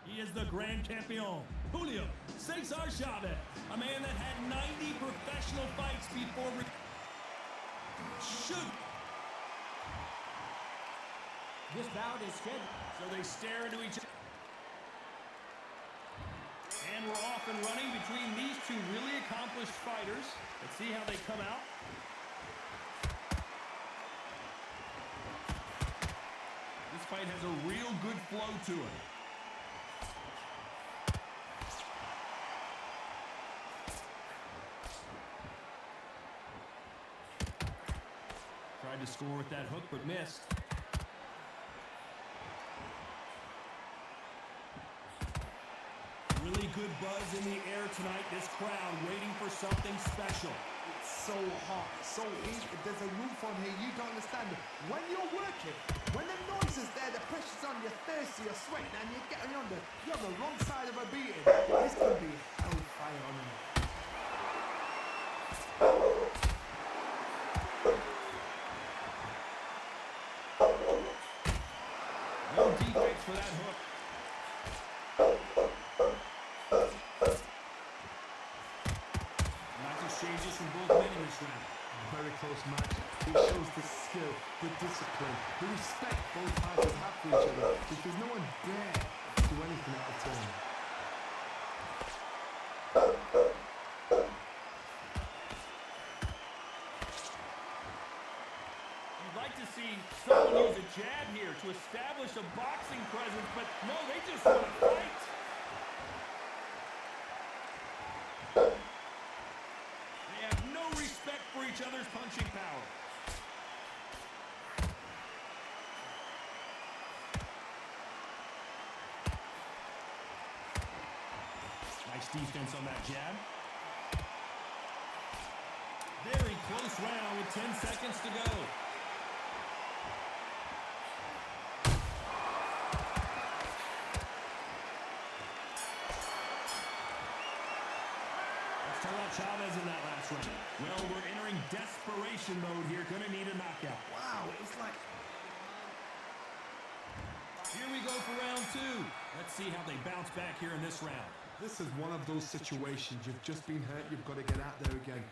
He is the Grand Campeon, Julio Cesar Chavez, a man that had 90 professional fights before... Shoot! This bout is scheduled. So they stare into each other. And we're off and running between these two really accomplished fighters. Let's see how they come out. This fight has a real good flow to it. Tried to score with that hook, but missed. Really good buzz in the air tonight. This crowd waiting for something special. It's so hot, so heat. There's a roof on here. You don't understand it. When you're working, when the noise is there, the pressure's on, you're thirsty, you're sweating, and you're getting under. You're on the wrong side of a beating. This could be hellfire on you. No defense for that hook. Nice exchanges from both men in this round. Very close match. It shows the skill, the discipline, the respect both fighters have for each other, because no one dare do anything at the turn. You'd like to see someone use a jab here to establish a boxing presence, but no, they just want to fight. each other's punching power. Nice defense on that jab. Very close round with 10 seconds to go. Let's talk about Chavez in that last round. Well, we're entering desperation mode here. Gonna need a knockout. Wow, it's like... Here we go for round two. Let's see how they bounce back here in this round. This is one of those situations. You've just been hurt. You've got to get out there again.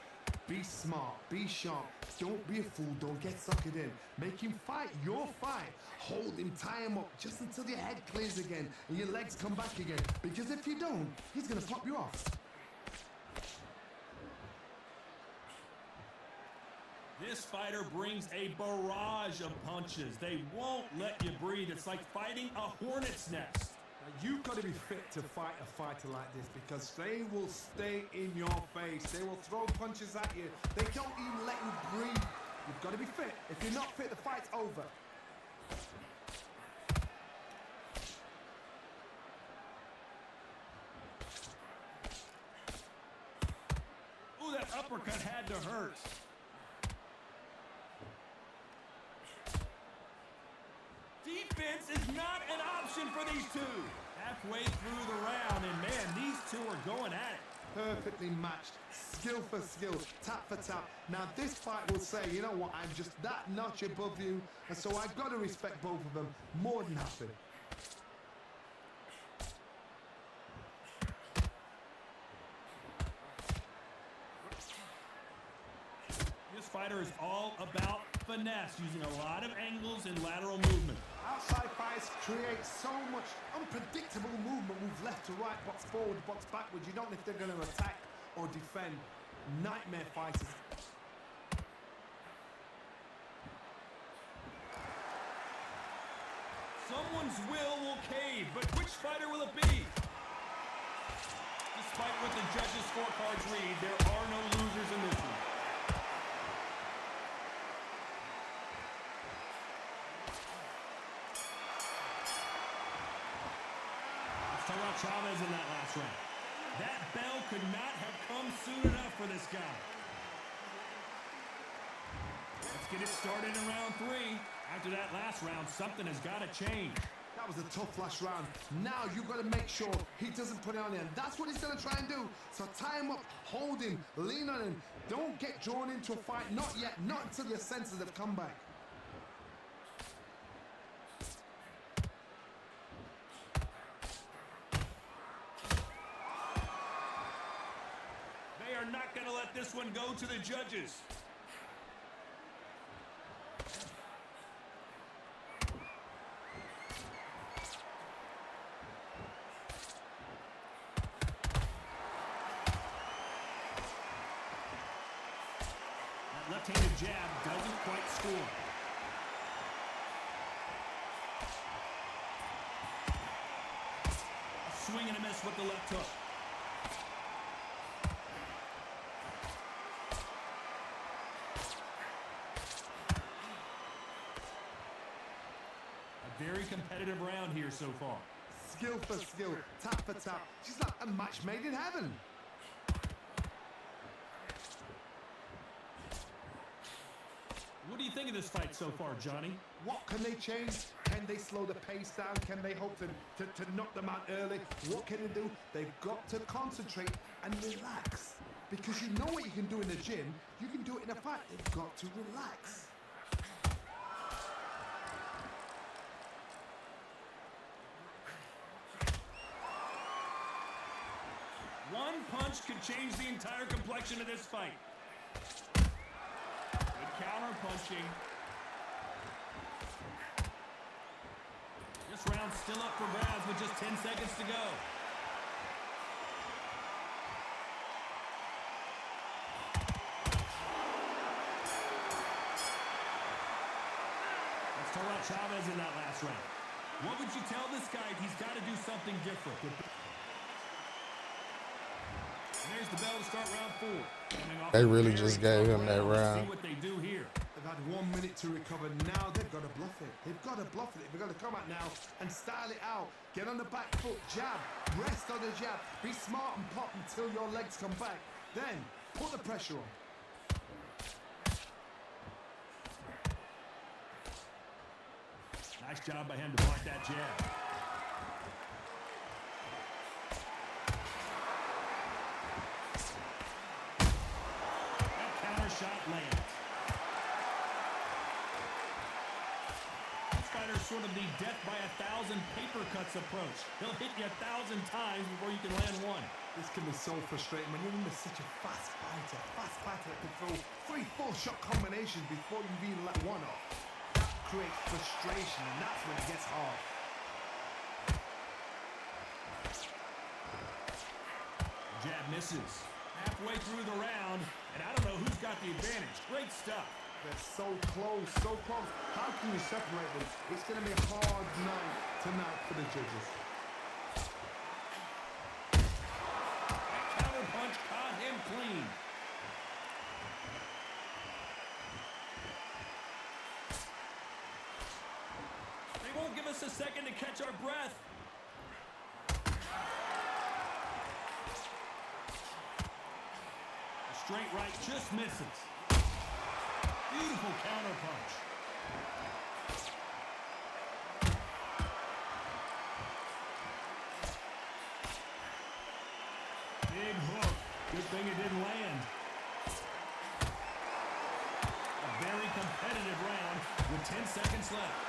Be smart. Be sharp. Don't be a fool. Don't get suckered in. Make him fight your fight. Hold him. Tie him up just until your head clears again and your legs come back again. Because if you don't, he's going to pop you off. This fighter brings a barrage of punches. They won't let you breathe. It's like fighting a hornet's nest. Now, you've got to be fit to fight a fighter like this because they will stay in your face. They will throw punches at you. They don't even let you breathe. You've got to be fit. If you're not fit, the fight's over. Ooh, that uppercut had to hurt. Defense is not an option for these two. Halfway through the round, and man, these two are going at it. Perfectly matched, skill for skill, tap for tap. Now this fight will say, you know what, I'm just that notch above you, and so I've got to respect both of them more than happy. This fighter is all about finesse, using a lot of angles and lateral movement. Outside fights create so much unpredictable movement. Move left to right, box forward, box backwards. You don't know if they're going to attack or defend. Nightmare fighters. Someone's will cave, but which fighter will it be? Despite what the judges' scorecards read, there are no losers in this one. Chavez in that last round. That bell could not have come soon enough for this guy. Let's get it started in round three. After that last round, something has got to change. That was a tough last round. Now you've got to make sure he doesn't put it on him. That's what he's going to try and do. So tie him up, hold him, lean on him. Don't get drawn into a fight. Not yet. Not until your senses have come back. Not going to let this one go to the judges. That left-handed jab doesn't quite score. A swing and a miss with the left hook. Very competitive round here so far. Skill for skill, tap for tap. She's like a match made in heaven. What do you think of this fight so far, Johnny? What can they change? Can they slow the pace down? Can they hope to knock them out early? What can they do? They've got to concentrate and relax. Because you know what you can do in the gym, you can do it in a fight. They've got to relax. One punch could change the entire complexion of this fight. Good counter punching. This round's still up for grabs with just 10 seconds to go. Let's talk about Chavez in that last round. What would you tell this guy if he's got to do something different? There There's the bell to start round 4. They really just gave him that round. See what they do here. They've had 1 minute to recover. Now they've got to bluff it. They've got to bluff it. They've got to come out now and style it out. Get on the back foot, jab, rest on the jab. Be smart and pop until your legs come back. Then put the pressure on. Nice job by him to block that jab. That counter shot lands. This fighter's sort of the death by 1,000 paper cuts approach. He'll hit you 1,000 times before you can land one. This can be so frustrating when you're in such a fast fighter that can throw 3 full shot combinations before you've even let one off. That creates frustration, and that's when it gets hard. Jab misses. Halfway through the round, and I don't know who's got the advantage. Great stuff. They're so close, so close. How can you separate them? It's going to be a hard night tonight for the judges. Counter punch caught him clean. They won't give us a second to catch our breath. The straight right just misses. Beautiful counter punch. Big hook. Good thing it didn't land. A very competitive round with 10 seconds left.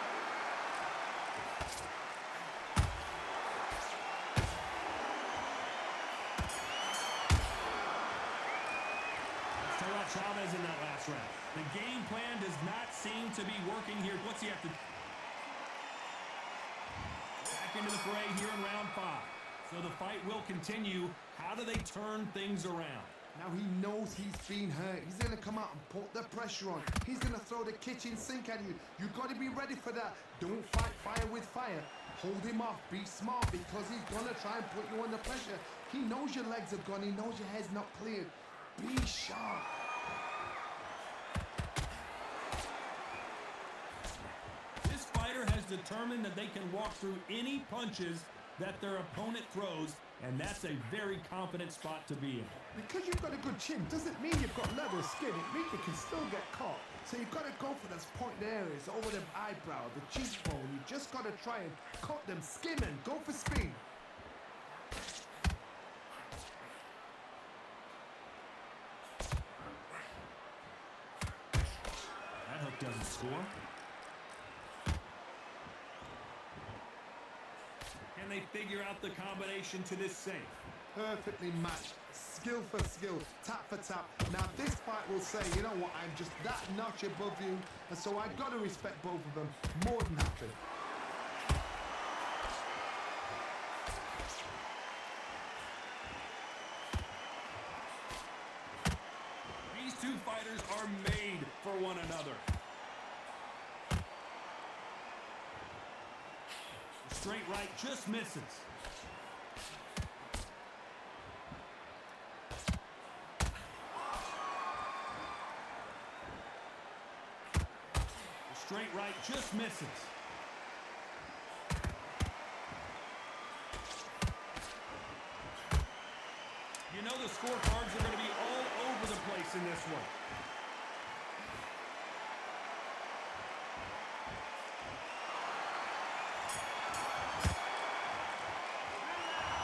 Let's talk about Chavez in that last round. The game plan does not seem to be working here. What's he have to... Back into the fray here in round 5. So the fight will continue. How do they turn things around? Now he knows he's been hurt. He's going to come out and put the pressure on. He's going to throw the kitchen sink at you. You've got to be ready for that. Don't fight fire with fire. Hold him off. Be smart because he's going to try and put you under pressure. He knows your legs are gone. He knows your head's not cleared. Be sharp. This fighter has determined that they can walk through any punches that their opponent throws, and that's a very confident spot to be in. Because you've got a good chin doesn't mean you've got leather skin. It means you can still get caught. So you've got to go for those point areas over the eyebrow, the cheekbone. You just got to try and cut them, skim and go for speed. That hook doesn't score. Can they figure out the combination to this safe? Perfectly matched, skill for skill, tap for tap. Now this fight will say, you know what, I'm just that notch above you, and so I've got to respect both of them more than happy. These two fighters are made for one another. The straight right just misses. Straight right just misses. You know the scorecards are going to be all over the place in this one.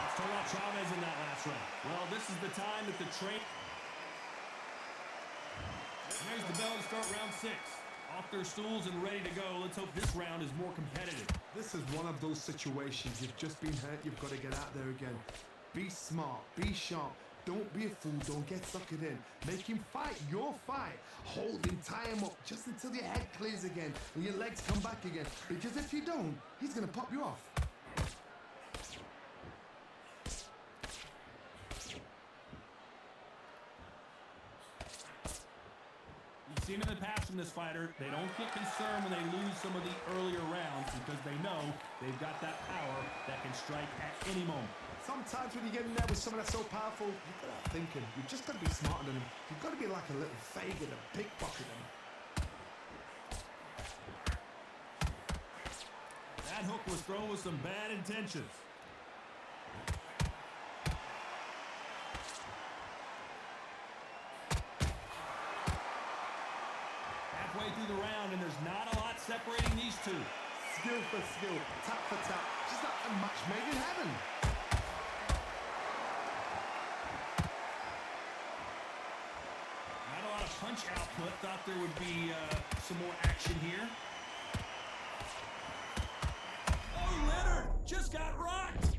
Let's talk about Chavez in that last round. Well, this is the time that the train... There's the bell to start round 6. Off their stools and ready to go. Let's hope this round is more competitive. This is one of those situations. You've just been hurt. You've got to get out there again. Be smart. Be sharp. Don't be a fool. Don't get suckered in. Make him fight your fight. Hold him. Tie him up just until your head clears again and your legs come back again. Because if you don't, he's going to pop you off. seen in the past from this fighter, they don't get concerned when they lose some of the earlier rounds because they know they've got that power that can strike at any moment. Sometimes when you get in there with someone that's so powerful, you've got to thinking. You've just got to be smarter than him. You've got to be like a little Fagin and pickpocket him. That hook was thrown with some bad intentions. Halfway through the round, and there's not a lot separating these two. Skill for skill, tap for tap. Just like a match made in heaven. Not a lot of punch output. Thought there would be some more action here. Oh, Leonard just got rocked.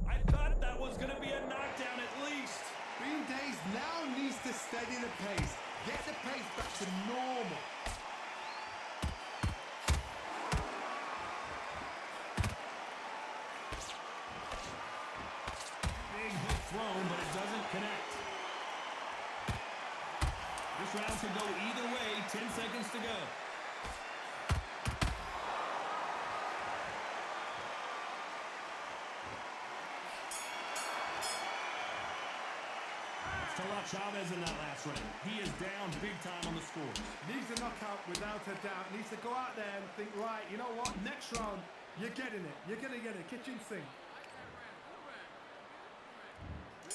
I thought that was going to be a knockdown at least. Bean Days now needs to steady the pace. Get the pace back to normal. Big hook thrown, but it doesn't connect. This round could go either way. 10 seconds to go. Chavez in that last round. He is down big time on the score. Needs a knockout without a doubt. Needs to go out there and think, right, you know what? Next round, you're getting it. You're going to get it. Kitchen sink.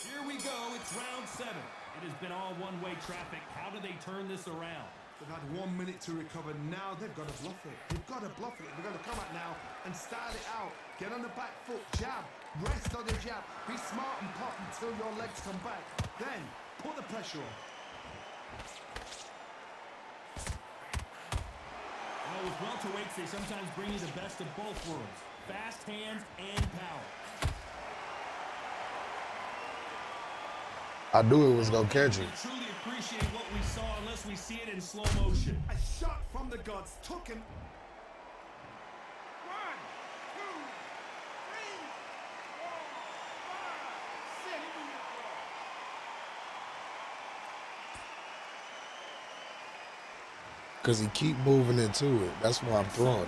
Here we go. It's round 7. It has been all one-way traffic. How do they turn this around? They've had 1 minute to recover. Now they've got to bluff it. They've got to bluff it. They've got to come out now and style it out. Get on the back foot. Jab. Rest on the jab. Be smart and pop until your legs come back. Then put the pressure on. Well, with welterweights, they sometimes bring you the best of both worlds. Fast hands and power. I knew it was going to catch him. We truly appreciate what we saw unless we see it in slow motion. A shot from the gods took him. 1, 2, 3, 4, 5, 6. Because he keep moving into it. That's why I'm throwing it.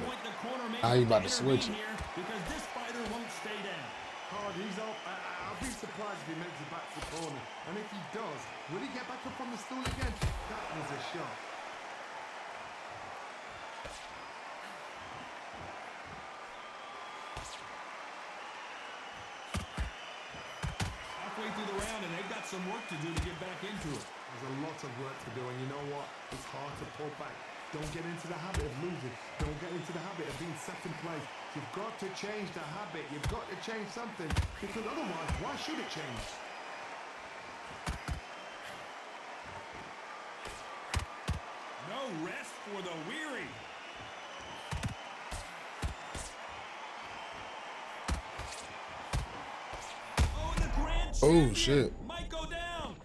Now he about to switch it. Because this fighter won't stay down. Hard, he's up. I'll be surprised if he makes it back to the corner. And if he does, will he get back up on the stool again? That was a shot. Halfway through the round, and they've got some work to do to get back into it. There's a lot of work to do, and you know what? It's hard to pull back. Don't get into the habit of losing. Don't get into the habit of being second place. You've got to change the habit. You've got to change something, because otherwise, why should it change? No rest for the weary. Oh, the grand champion. Oh, shit. Might go down.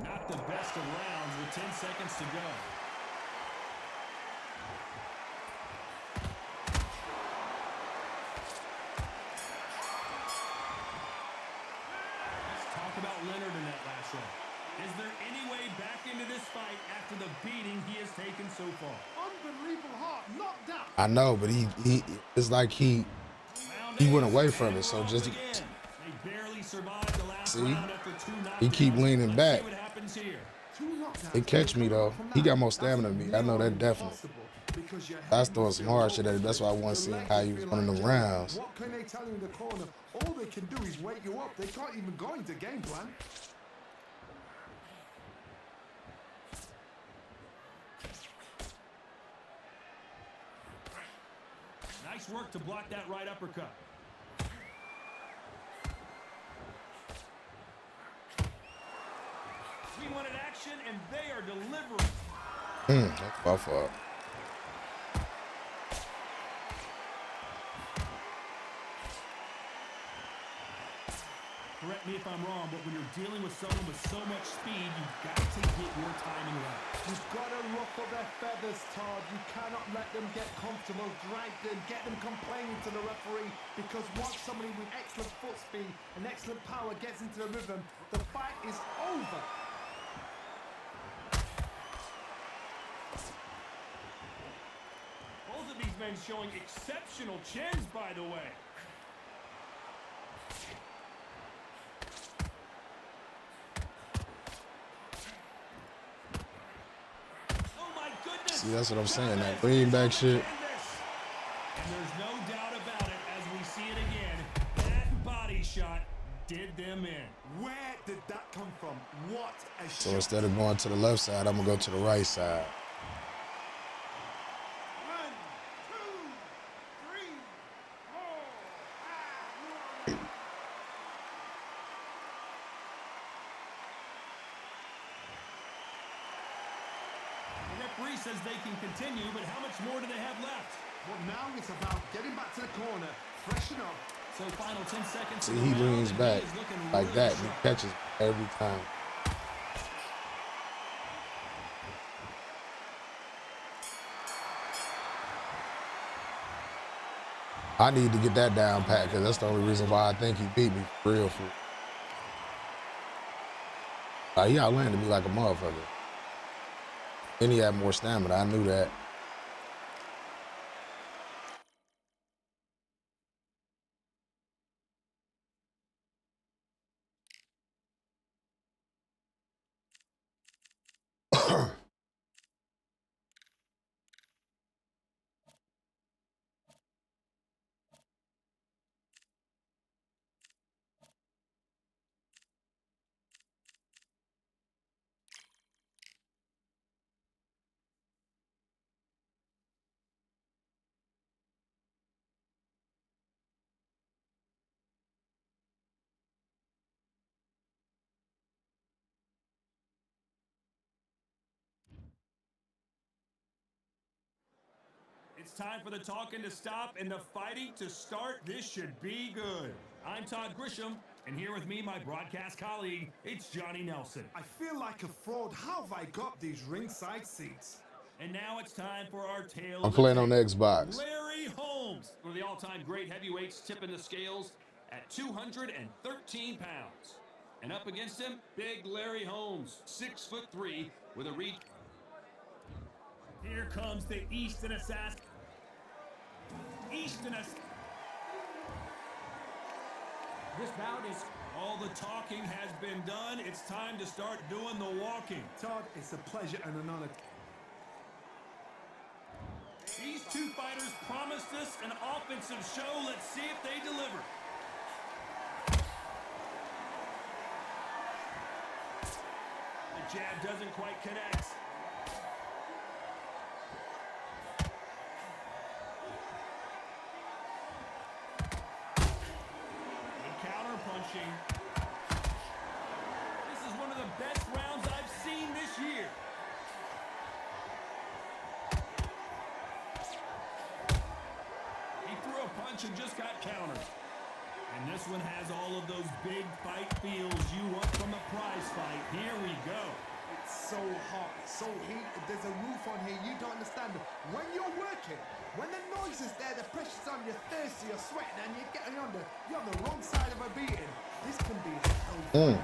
Not the best of rounds with 10 seconds to go. Let's talk about Leonard in that last round. Is there any way back into this fight after the beating he has taken so far? Unbelievable heart, knocked out. I know, but he it's like he went away from it. So just They barely survived the last see, round after 2 knockdowns. he keep leaning back. See what happens here. It catch me though. He got more stamina than me. I know that definitely. That's throwing some hard shit at him. That's why I want to see how he was running them rounds. What can they tell you in the corner? All they can do is wake you up. They can't even go into game plan. Nice work to block that right uppercut. We wanted action, and they are delivering. That's my fault. Correct me if I'm wrong, but when you're dealing with someone with so much speed, you've got to get your timing right. You've got to ruffle their feathers, Todd. You cannot let them get comfortable, drag them, get them complaining to the referee, because once somebody with excellent foot speed and excellent power gets into the rhythm, the fight is over. Both of these men showing exceptional chins, by the way. See, that's what I'm saying. That lean back shit. And there's no doubt about it as we see it again. That body shot did them in. Where did that come from? What a shot. So instead of going to the left side, I'm going to go to the right side. 1, 2, 3, 4. The referee says they can continue, but how much more do they have left? Well, now it's about getting back to the corner, freshen up. So final 10 seconds. See, he leans back like that and he catches every time. I need to get that down pat because that's the only reason why I think he beat me for real. Like, he outlanded me like a motherfucker. And he had more stamina. I knew that. It's time for the talking to stop and the fighting to start. This should be good. I'm Todd Grisham, and here with me, my broadcast colleague, it's Johnny Nelson. I feel like a fraud. How have I got these ringside seats? And now it's time for our tale. I'm playing on the Xbox. Larry Holmes, one of the all-time great heavyweights, tipping the scales at 213 pounds. And up against him, big Larry Holmes, 6'3", with a reach. Here comes the Eastern Assassin. This bout is... All the talking has been done. It's time to start doing the walking. Todd, it's a pleasure and an honor. These two fighters promised us an offensive show. Let's see if they deliver. The jab doesn't quite connect. This is one of the best rounds I've seen this year. He threw a punch and just got countered. And this one has all of those big fight feels you want from a prize fight. Here we go. It's so hot, so heat. There's a roof on here. You don't understand. When you're working, when the noise is there, the pressure's on, you're thirsty, you're sweating, and you're getting you're on the wrong side of a beating. This can be so fun.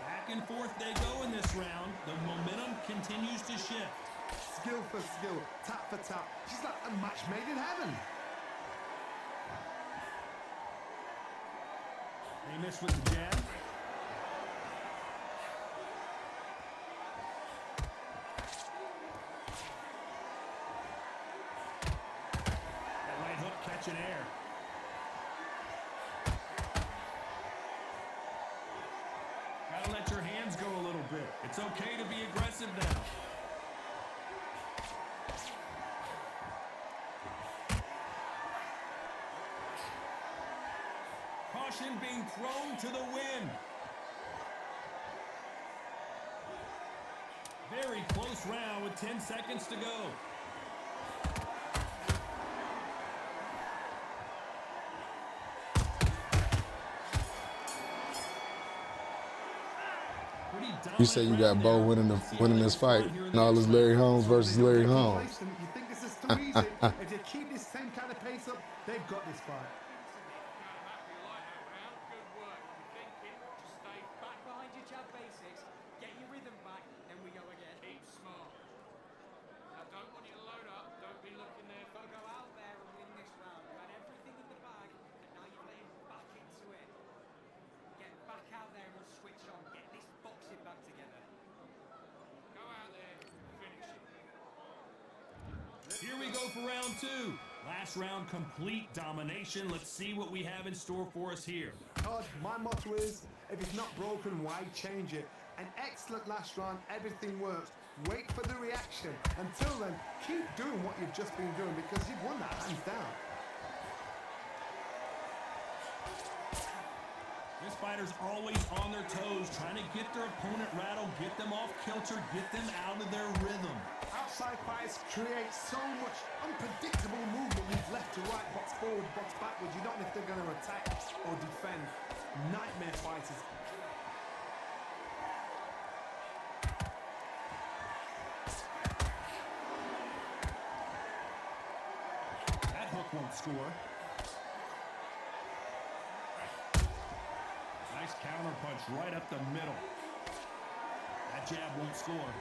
Back and forth they go in this round. The momentum continues to shift. Skill for skill, tap for tap. She's like a match made in heaven. They miss with the jab. That right hook catching air. Gotta let your hands go a little bit. It's okay to be aggressive now. Caution being thrown to the wind. Very Close round with 10 seconds to go. You say you got Bo winning this fight, and all this Larry Holmes versus Larry Holmes. You think this is too easy? If you keep this same kind of pace up, they've got this fight. Good work. Thinking, just stay back behind your jab basics, get your rhythm back, then we go again. Keep smart. I don't want you to load up. Don't be looking there. Got to go out there and win this round. You had everything in the bag, and now you're letting back into it. Get back out there and we'll switch on. Get this boxing back together. Go out there, finish it. Here we go for round 2. Last round, complete domination. Let's see what we have in store for us here. Todd, my motto is, if it's not broken, why change it? An excellent last round, everything works. Wait for the reaction. Until then, keep doing what you've just been doing because you've won that hands down. This fighter's always on their toes, trying to get their opponent rattled, get them off kilter, get them out of their rhythm. Outside fights create so much unpredictable movement. Moves left to right, box forward, box backwards. You don't know if they're going to attack or defend. Nightmare fighters. That hook won't score. Nice counter punch right up the middle. That jab won't score.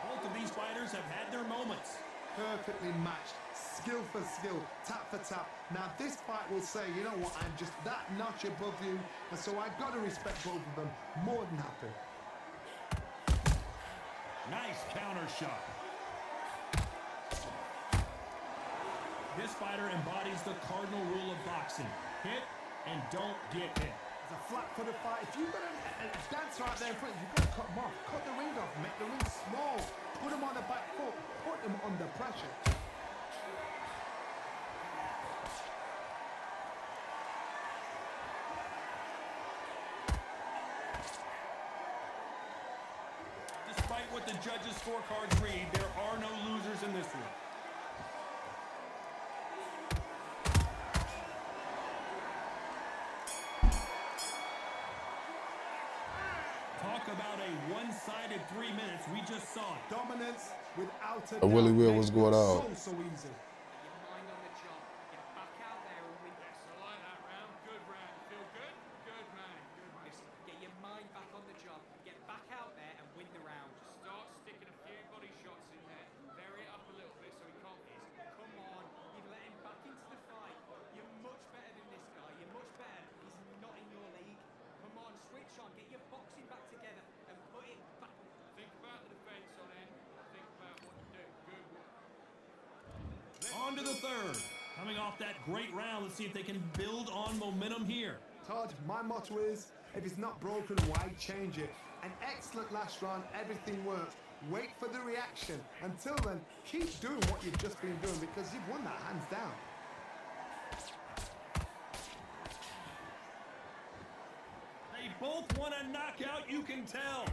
Both of these fighters have had their moments. Perfectly matched, skill for skill, tap for tap. Now this fight will say, you know what, I'm just that notch above you, and so I've got to respect both of them. More than happy. Nice counter shot. This fighter embodies the cardinal rule of boxing. Hit and don't get hit. It's a flat-footed fight. If you've got a dancer out there in front, you've got to cut them off. Cut the ring off. Make the ring small. Put them on the back foot. Put them under pressure. Despite what the judges' scorecards read, there are no losers in this one. Talk about a one-sided 3 minutes. We just saw it. Dominance without a Willie doubt. Will, what's going on? So easy. Get your mind on the job. Get back out there and win. Yes, I like that round. Good round. Feel good? Good man. Good man. Listen, get your mind back on the job. Get back out there and win the round. Just start sticking a few body shots in there. Vary it up a little bit so he can't miss. Come on. You've let him back into the fight. You're much better than this guy. You're much better. He's not in your league. Come on, switch on. Get your boxing back together and put it back. Think about the defense on him. Think about what to do. Good work. On to the third. Coming off that great round, let's see if they can build on momentum here. Todd, my motto is, if it's not broken, why change it? An excellent last round, everything works. Wait for the reaction. Until then, keep doing what you've just been doing because you've won that hands down. They both want a knockout, you can tell.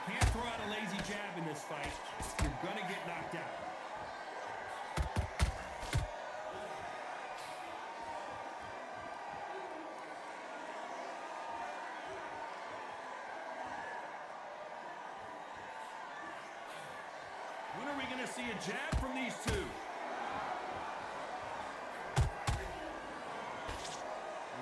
You can't throw out a lazy jab in this fight. You're gonna get knocked out. When are we going to see a jab from these two?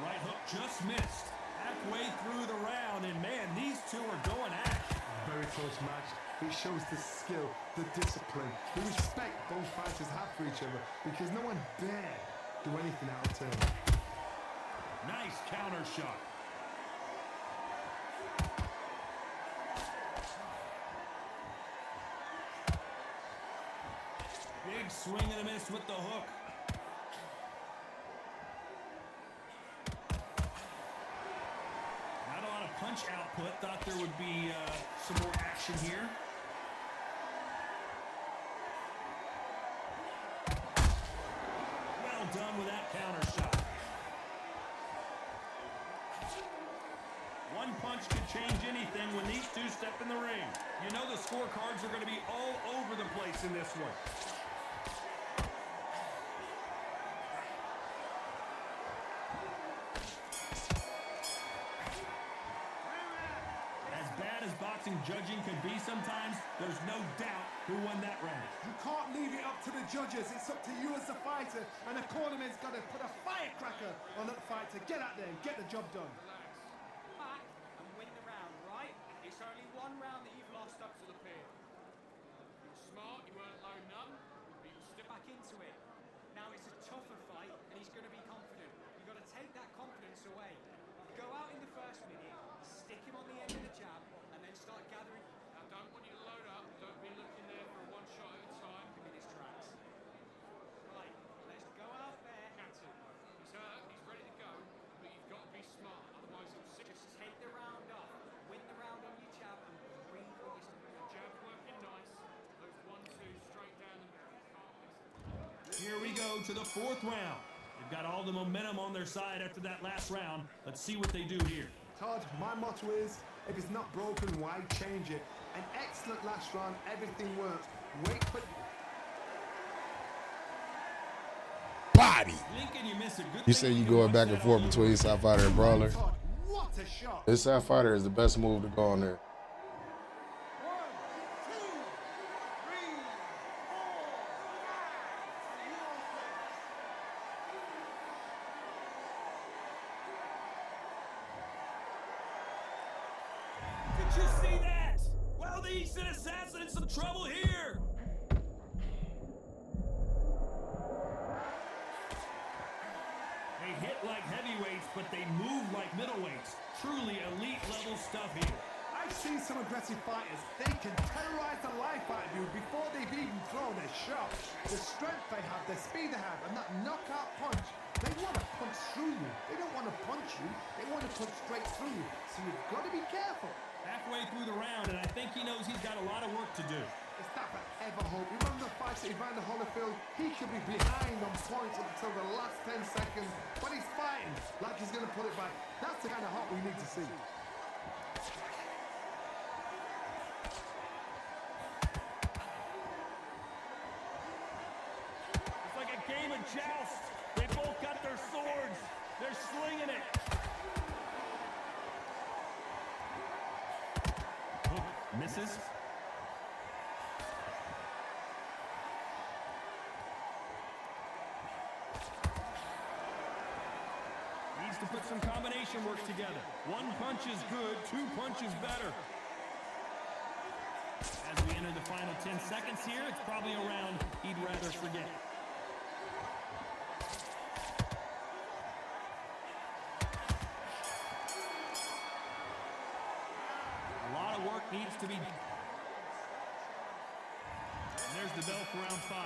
Right hook just missed. Halfway through the round, and man, these two are going at it. Very close match. It shows the skill, the discipline, the respect both fighters have for each other because no one dare do anything out of turn. Nice counter shot. Big swing and a miss with the hook. Not a lot of punch out put. Thought there would be some more action here. Well done with that counter shot. One punch could change anything when these two step in the ring. You know the scorecards are going to be all over the place in this one. As bad as boxing judging can be sometimes, there's no doubt who won that round. You can't leave it up to the judges. It's up to you as the fighter. And the cornerman's got to put a firecracker on that fight to get out there and get the job done. Back and win the round, right? It's only one round that you've lost up to the pin. You were smart, you weren't loading up, but you step back into it. Now it's a tougher fight, and he's going to be confident. You've got to take that confidence away. Go out in the first minute, stick him on the end of the jab, and then start gathering. I don't want you to load up. Don't be looking there for a one shot at a time. Give me his tracks. Right, let's go out there. Catch him. He's hurt, he's ready to go, but you've got to be smart, otherwise he'll sick. Just take the round off, win the round on your jab, and breathe when you start. The jab working nice. Those 1-2 straight down the middle. Here we go to the fourth round. They've got all the momentum on their side after that last round. Let's see what they do here. Todd, my motto is, if it's not broken, why change it? An excellent last round, everything works. Wait for... Body. Lincoln, you miss a good You thing say you can going watch back that and forth all between South Fighter and Brawler. Todd, what a shot! This South Fighter is the best move to go on there. 1, 2, 3, 4, 5. Did you see that? Well, the Eastern Assassin in some trouble here. They hit like heavyweights, but they move like middleweights. Truly elite level stuff here. I've seen some aggressive fighters. They can terrorize the life out of you before they've even thrown a shot. The strength they have, the speed they have, and that knockout punch, they want to punch through you. They don't want to punch you. They want to punch straight through you. So you've got to be careful. Halfway through the round, and I think he knows he's got a lot of work to do. It's not forever hope. Remember the fights that Evander Holyfield? He could be behind on points until the last 10 seconds, but he's fighting like he's going to put it back. That's the kind of hope we need to see. It's like a game of joust. They both got their swords. They're slinging it. Hook misses. Needs to put some combination work together. One punch is good, two punches better. As we enter the final 10 seconds here, it's probably a round he'd rather forget. A lot of work needs to be done. And there's the bell for round 5.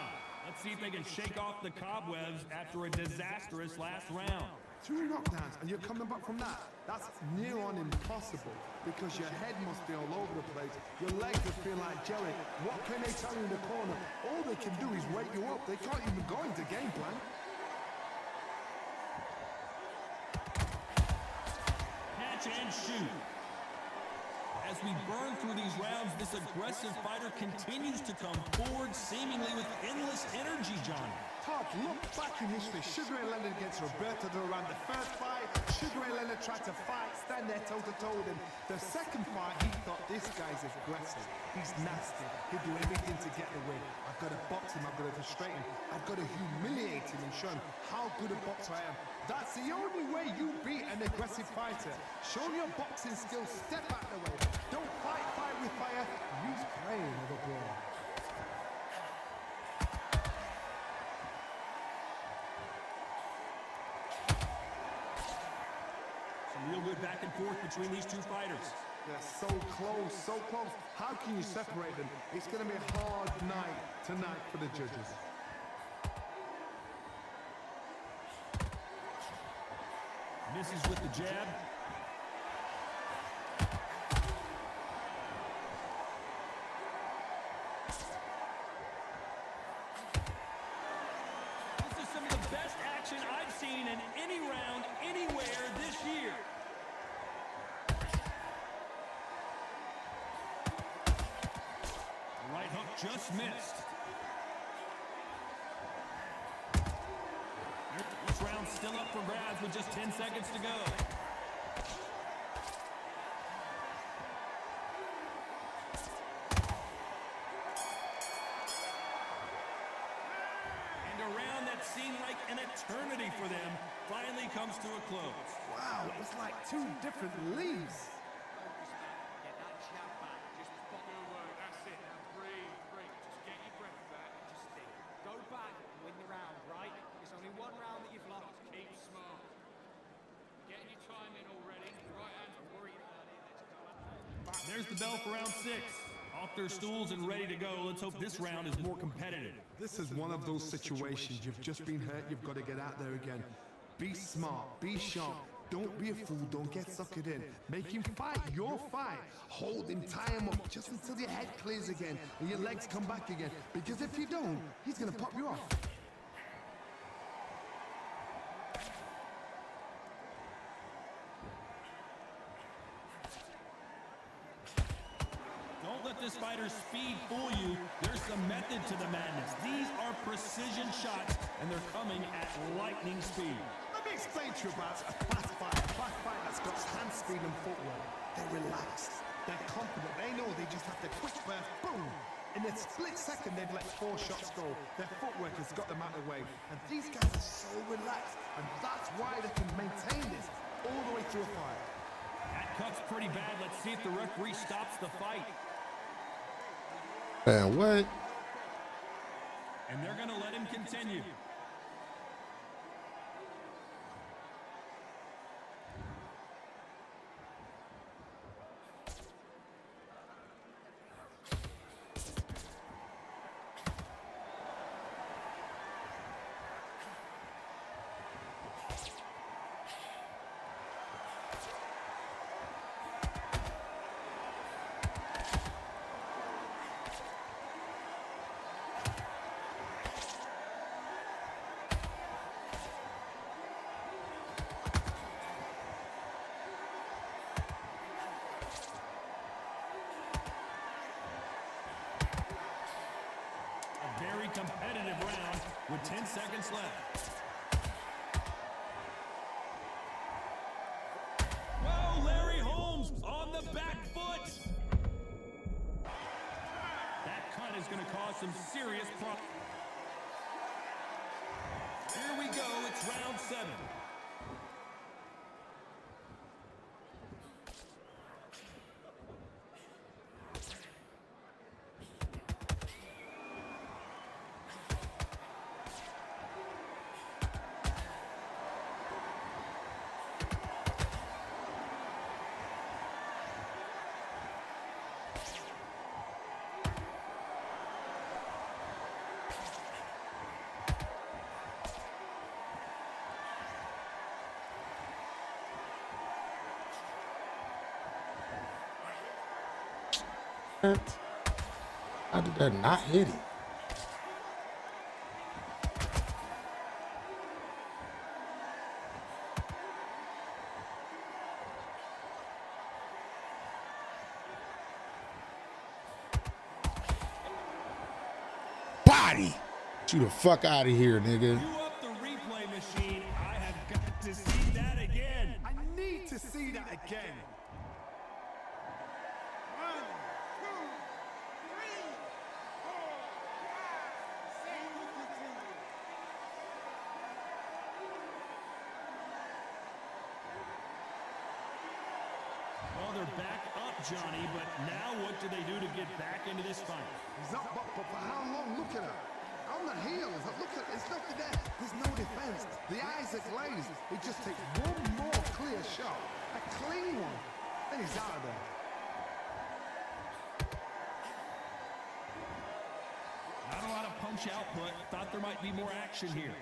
Let's see if they can shake off the cobwebs after a disastrous last round. 2 knockdowns and you're coming back from that. That's near on impossible because your head must be all over the place. Your legs will feel like jelly. What can they tell you in the corner? All they can do is wake you up. They can't even go into game plan. Catch and shoot. As we burn through these rounds, this aggressive fighter continues to come forward, seemingly with endless energy, John. Todd, look back in history. Sugar Ray Leonard against Roberto Duran. The first fight, Sugar Ray Leonard tried to fight, stand there toe-to-toe with him. The second fight, he thought, this guy's aggressive. He's nasty. He'll do everything to get the win. I've got to box him. I've got to frustrate him. I've got to humiliate him and show him how good a boxer I am. That's the only way you beat an aggressive fighter. Show your boxing skills. Step out the way. Don't fight with fire. Use brain with a brain. Real good back and forth between these two fighters. They're so close, so close. How can you separate them? It's going to be a hard night tonight for the judges. Misses with the jab. action I've seen in any round, anywhere this year. The right hook just missed. This round's still up for grabs with just 10 seconds to go. And a round that seemed like an eternity for them finally comes to a close. Wow, it was like two different leagues. Get that jab back. Just follow work. That's it. Now breathe. Just get your breath back and just think. Go back and win the round, right? It's only one round that you've lost. Keep smart. Getting your time in already. Right hand. Don't worry about it. Let's go. There's the bell for round 6. Off their stools and ready to go. Let's hope this round is more competitive. This is one of those situations. You've just been hurt. You've got to get out there again. Be smart. Be sharp. Don't be a fool. Don't get suckered in. Make him fight your fight. Hold him. Tie him up just until your head clears again and your legs come back again. Because if you don't, he's going to pop you off. Don't let this fighter's speed fool you. There's some method to the madness. These are precision shots, and they're coming at lightning speed. Let me explain to you about a fast fight. A fast fight that's got hand speed and footwork. They're relaxed. They're confident. They know they just have to quick burst, boom. In a split second, they've let 4 shots go. Their footwork has got them out of the way. And these guys are so relaxed. And that's why they can maintain this all the way through a fight. That cut's pretty bad. Let's see if the referee stops the fight. Man, what? And they're going to let him continue. Very competitive round with 10 seconds left. Whoa, Larry Holmes on the back foot. That cut is going to cause some serious problems. Here we go, it's round 7. How did that not hit him? Body! Get you the fuck out of here, nigga. You up the replay machine. I have got to see that again. I need to see that again. Well, they're back up, Johnny, but now what do they do to get back into this fight? He's up, but for how long? Look at her. On the heels. Look at there's nothing there. There's no defense. The eyes are glazed. It just takes one more clear shot. A clean one. Then he's out of there. Not a lot of punch output. Thought there might be more action here.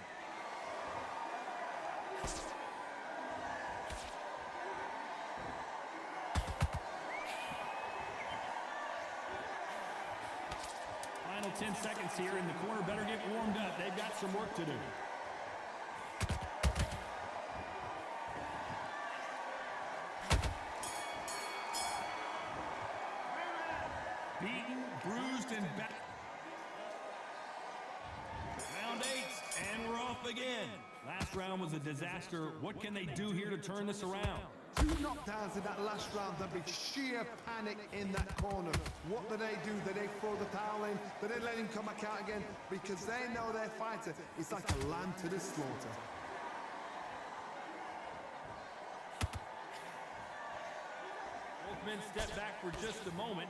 Final 10 seconds here, and the corner better get warmed up. They've got some work to do. and back. Round 8, and we're off again. Last round was a disaster. What can they do here to turn this around? 2 knockdowns in that last round. There'll be sheer panic in that corner. What do? Do they throw the towel in? Do they let him come back out again? Because they know their fighter is like a lamb to the slaughter. Both men step back for just a moment.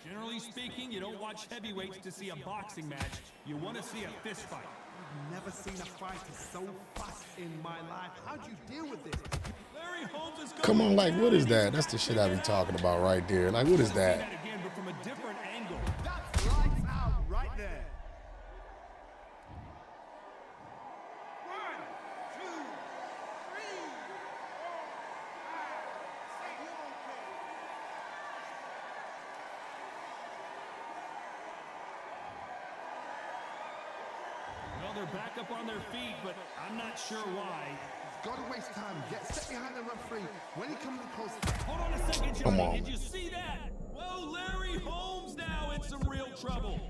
Generally speaking, you don't watch heavyweights to see a boxing match. You want to see a fist fight. I've never seen a fighter so fast in my life. How do you deal with this? Larry Holmes is Come on, like, what is that? That's the shit I be talking about right there. Like, what is that? Again, but from a different angle. That's lights out right there. 1, 2, 3, 4, 5, 6. Well, they're back up on their feet, but I'm not sure why. Gotta waste time. Step behind the referee. When he comes close. Hold on a second, Johnny. Come on. Did you see that? Whoa, Larry Holmes now in some real trouble.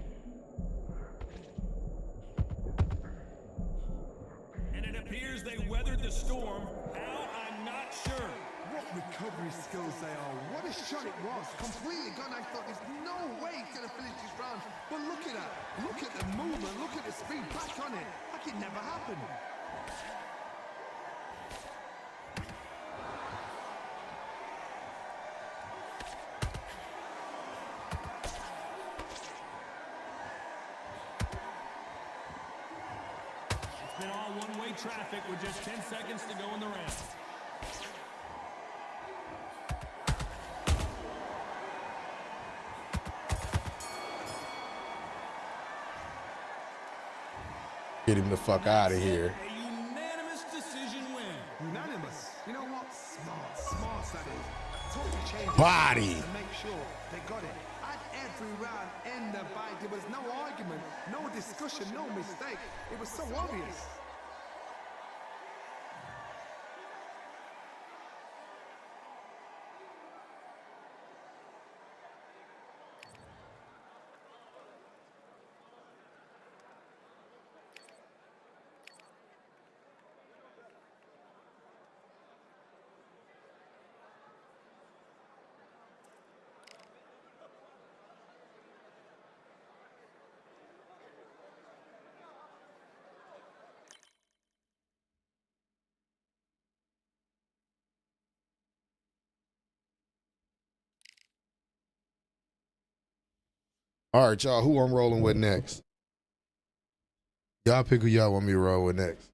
And it appears they weathered the storm. How? I'm not sure. What recovery skills they are. What a shot it was. Completely gone. I thought there's no way he's going to finish this round. But look at that. Look at the movement. Look at the speed. Back on it. Like it never happened. It's been all one-way traffic with just 10 seconds to go in the round. Get him the fuck out of here. A unanimous decision win. Unanimous. You know what? Smart that is. Totally changed Body. to make sure they got it. At every round in the fight, there was no argument, no discussion, no mistake. It was so obvious. All right, y'all, who I'm rolling with next? Y'all pick who y'all want me to roll with next.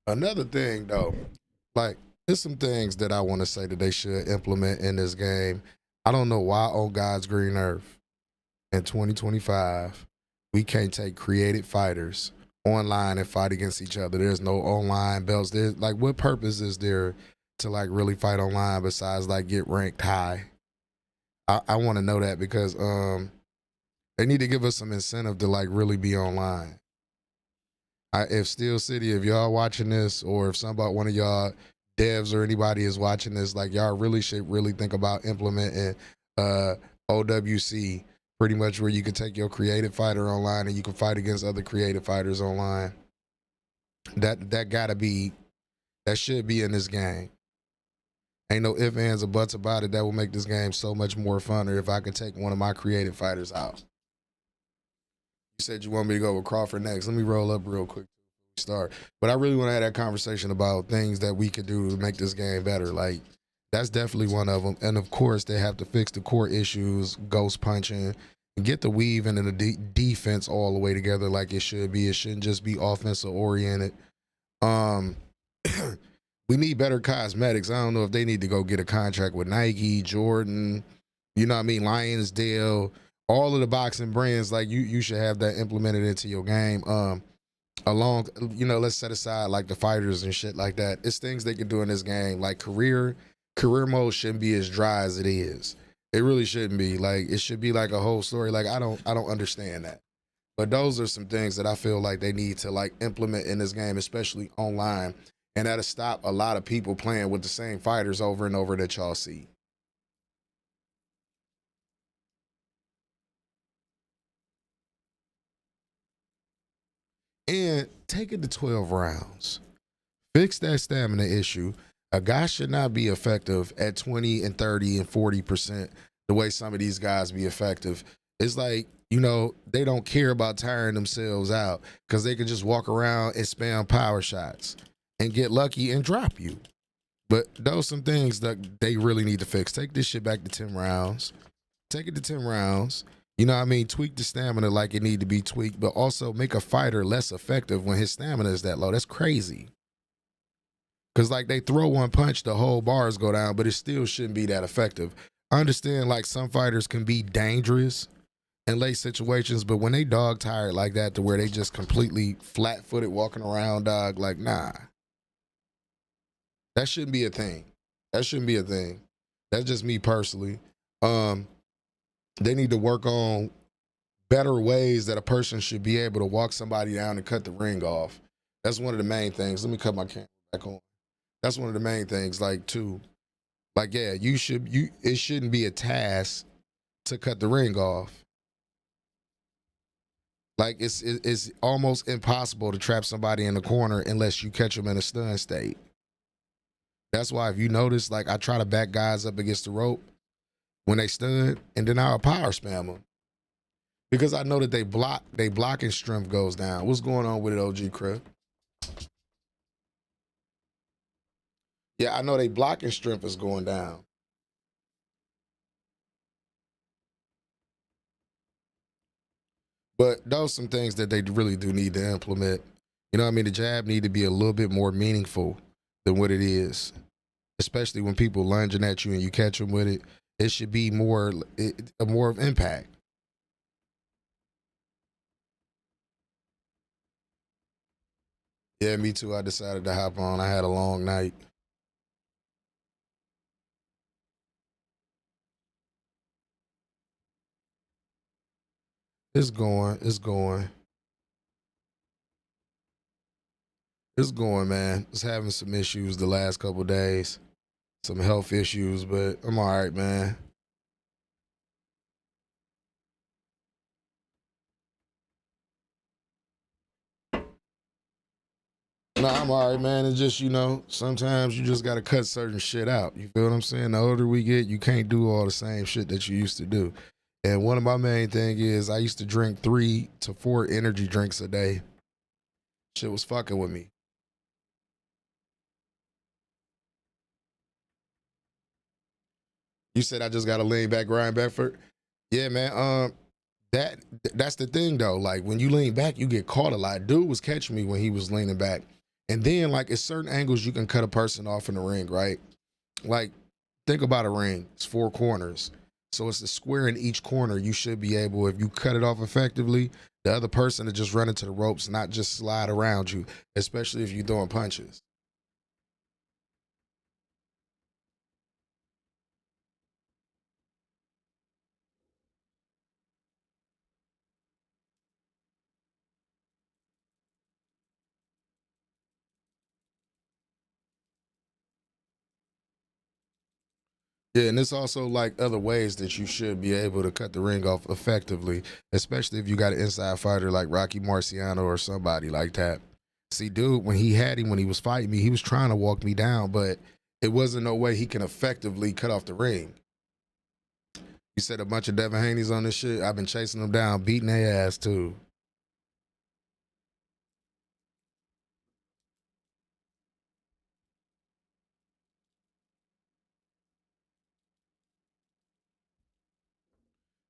Another thing, though, like, there's some things that I want to say that they should implement in this game. I don't know why on God's green earth in 2025 we can't take created fighters online and fight against each other. There's no online belts. There's like, what purpose is there to like really fight online besides like get ranked high? I want to know that because they need to give us some incentive to like really be online. If Steel City, if y'all watching this, or if somebody, one of y'all devs or anybody is watching this, like y'all really should really think about implementing OWC, pretty much where you can take your creative fighter online and you can fight against other creative fighters online. That gotta be, that should be in this game. Ain't no ifs, ands, or buts about it. That will make this game so much more funner if I could take one of my creative fighters out. You said you want me to go with Crawford next. Let me roll up real quick before we start. But I really want to have that conversation about things that we could do to make this game better. Like, that's definitely one of them. And of course, they have to fix the core issues, ghost punching, and get the weave and the defense all the way together like it should be. It shouldn't just be offensive oriented. We need better cosmetics. I don't know if they need to go get a contract with Nike, Jordan, you know what I mean, Lionsdale, all of the boxing brands, like you should have that implemented into your game. Along, let's set aside like the fighters and shit like that. It's things they can do in this game. Like career mode shouldn't be as dry as it is. It really shouldn't be. Like it should be like a whole story. Like I don't understand that. But those are some things that I feel like they need to like implement in this game, especially online, and that'll stop a lot of people playing with the same fighters over and over that y'all see. And take it to 12 rounds. Fix that stamina issue. A guy should not be effective at 20 and 30 and 40% the way some of these guys be effective. It's like, they don't care about tiring themselves out because they can just walk around and spam power shots and get lucky and drop you. But those some things that they really need to fix. Take this shit back to 10 rounds. Take it to 10 rounds. You know what I mean? Tweak the stamina like it need to be tweaked, but also make a fighter less effective when his stamina is that low. That's crazy. Because like they throw one punch, the whole bars go down, but it still shouldn't be that effective. I understand like some fighters can be dangerous in late situations, but when they dog tired like that to where they just completely flat-footed walking around, dog, like nah. That shouldn't be a thing. That shouldn't be a thing. That's just me personally. They need to work on better ways that a person should be able to walk somebody down and cut the ring off. That's one of the main things. Let me cut my camera back on. That's one of the main things. Like too, like yeah, it shouldn't be a task to cut the ring off. Like it's almost impossible to trap somebody in the corner unless you catch them in a stun state. That's why if you notice, like I try to back guys up against the rope when they stun, and then I'll power spam them because I know that they blocking strength goes down. What's going on with it, OG Crib? Yeah, I know they blocking strength is going down. But those some things that they really do need to implement. You know what I mean? The jab need to be a little bit more meaningful than what it is, especially when people lunging at you and you catch them with it. It should be more of impact. Yeah, me too. I decided to hop on. I had a long night. It's going, man. It's having some issues the last couple days, some health issues, but I'm all right, man. No, I'm all right, man. It's just, sometimes you just got to cut certain shit out. You feel what I'm saying? The older we get, you can't do all the same shit that you used to do. And one of my main thing is I used to drink 3 to 4 energy drinks a day. Shit was fucking with me. You said I just got to lean back, Ryan Bedford? Yeah, man. That's the thing, though. Like, when you lean back, you get caught a lot. Dude was catching me when he was leaning back. And then, like, at certain angles, you can cut a person off in the ring, right? Like, think about a ring. It's 4 corners. So it's a square in each corner. You should be able, if you cut it off effectively, the other person to just run into the ropes, not just slide around you, especially if you're throwing punches. Yeah, and it's also like other ways that you should be able to cut the ring off effectively, especially if you got an inside fighter like Rocky Marciano or somebody like that. See, dude, when he had him, when he was fighting me, he was trying to walk me down, but it wasn't no way he can effectively cut off the ring. You said a bunch of Devin Haney's on this shit. I've been chasing them down, beating their ass too.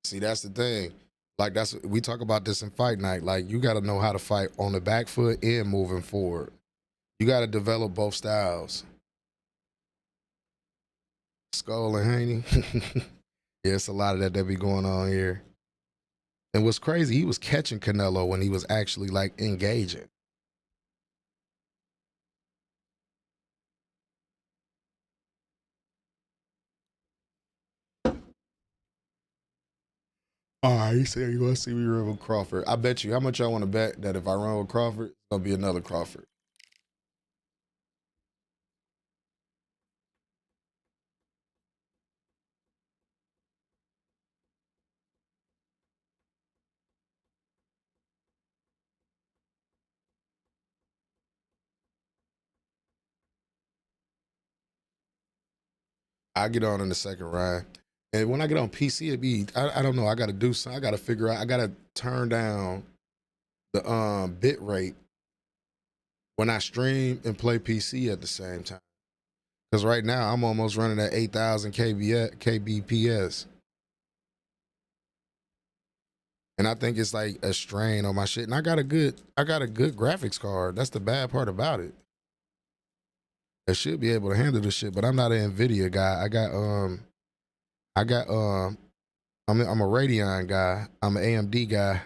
See, that's the thing. Like we talk about this in fight night. Like you got to know how to fight on the back foot and moving forward. You got to develop both styles. Skull and Haney. Yeah, it's a lot of that be going on here. And what's crazy, he was catching Canelo when he was actually like engaging. All right, he said you want to see me run with Crawford. I bet you. How much y'all want to bet that if I run with Crawford, it's gonna be another Crawford? I get on in the second round, and when I get on PC, it be I don't know. I got to do something. I got to figure out. I got to turn down the bit rate when I stream and play PC at the same time. Because right now I'm almost running at 8,000 kbps. And I think it's like a strain on my shit. And I got a good graphics card. That's the bad part about it. I should be able to handle this shit, but I'm not an Nvidia guy. I'm a Radeon guy. I'm an AMD guy.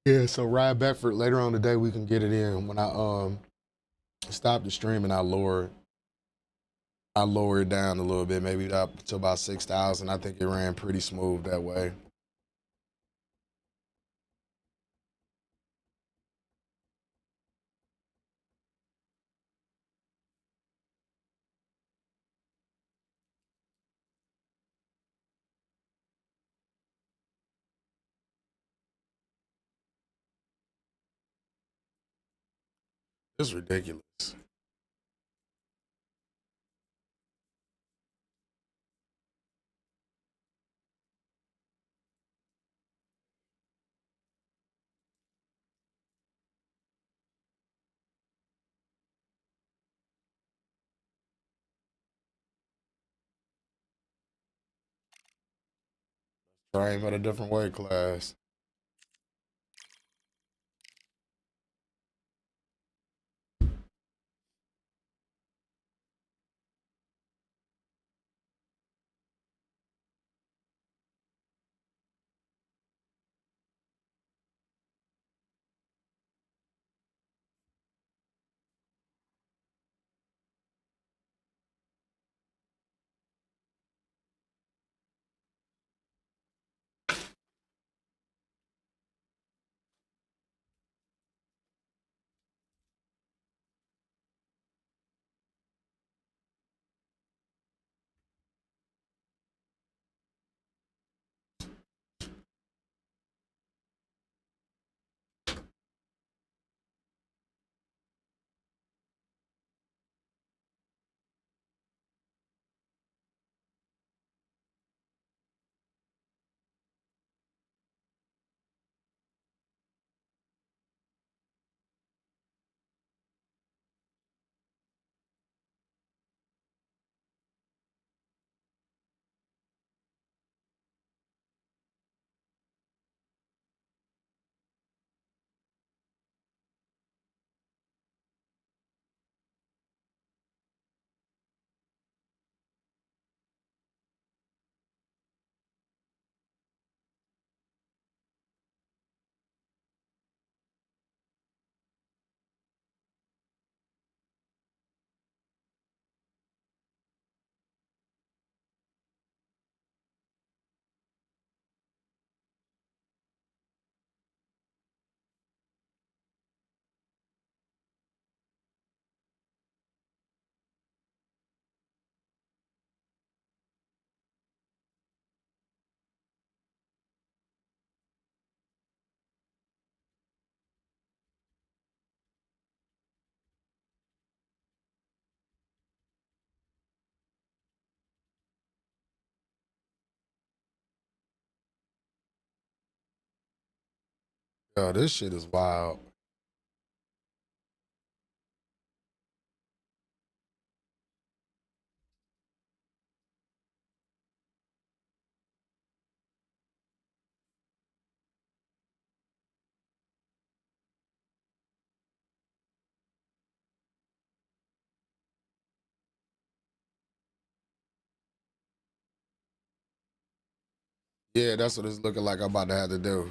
Yeah, so Ryan Beckford, later on today we can get it in. When I stop the stream and I lower it down a little bit, maybe up to about 6,000. I think it ran pretty smooth that way. It's ridiculous. Try him at a different weight class. Yo, this shit is wild. Yeah, that's what it's looking like I'm about to have to do.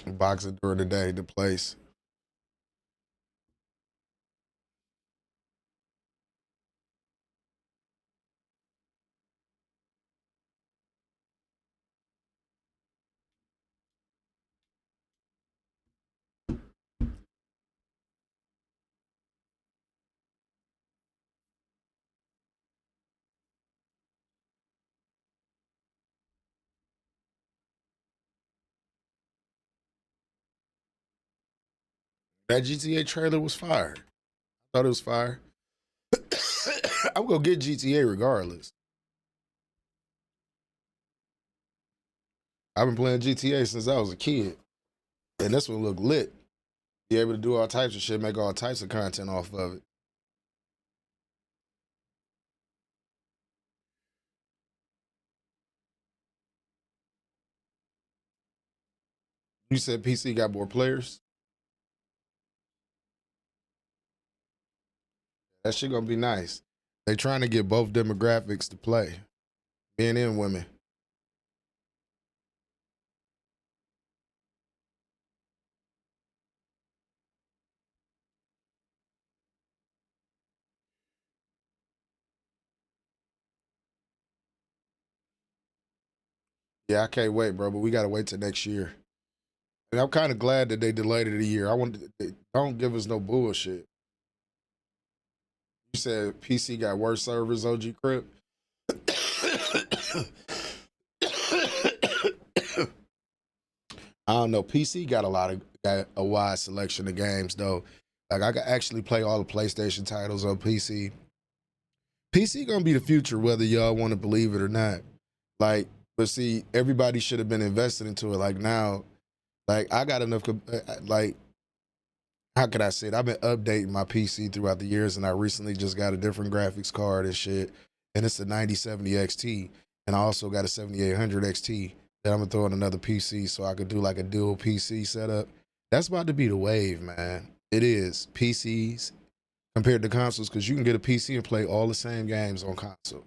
Boxing during the day, the place. That GTA trailer was fire. Thought it was fire. I'm gonna get GTA regardless. I've been playing GTA since I was a kid, and this one look lit. Be able to do all types of shit, make all types of content off of it. You said PC got more players. That shit gonna be nice. They trying to get both demographics to play, men and women. Yeah, I can't wait, bro. But we gotta wait till next year. And I'm kind of glad that they delayed it a year. I want don't give us no bullshit. You said PC got worse servers, OG Crip. I don't know. PC got a wide selection of games though. Like I can actually play all the PlayStation titles on PC. PC gonna be the future, whether y'all want to believe it or not. Like, but see, everybody should have been invested into it. Like now, like I got enough. Like, how could I say it? I've been updating my PC throughout the years, and I recently just got a different graphics card and shit. And it's a 9070 XT, and I also got a 7800 XT that I'm gonna throw in another PC so I could do like a dual PC setup. That's about to be the wave, man. It is PCs compared to consoles because you can get a PC and play all the same games on console.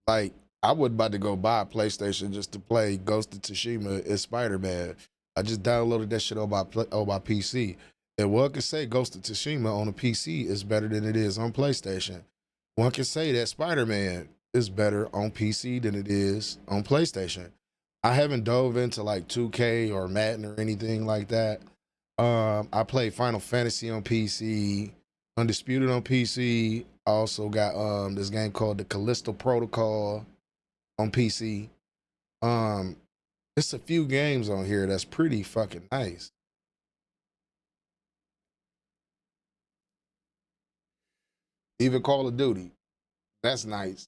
Like I was about to go buy a PlayStation just to play Ghost of Tsushima and Spider-Man. I just downloaded that shit on my PC. And one can say Ghost of Tsushima on a PC is better than it is on PlayStation. One can say that Spider-Man is better on PC than it is on PlayStation. I haven't dove into like 2K or Madden or anything like that. I played Final Fantasy on PC, Undisputed on PC. I also got this game called the Callisto Protocol on PC. Um, it's a few games on here that's pretty fucking nice. Even Call of Duty, that's nice.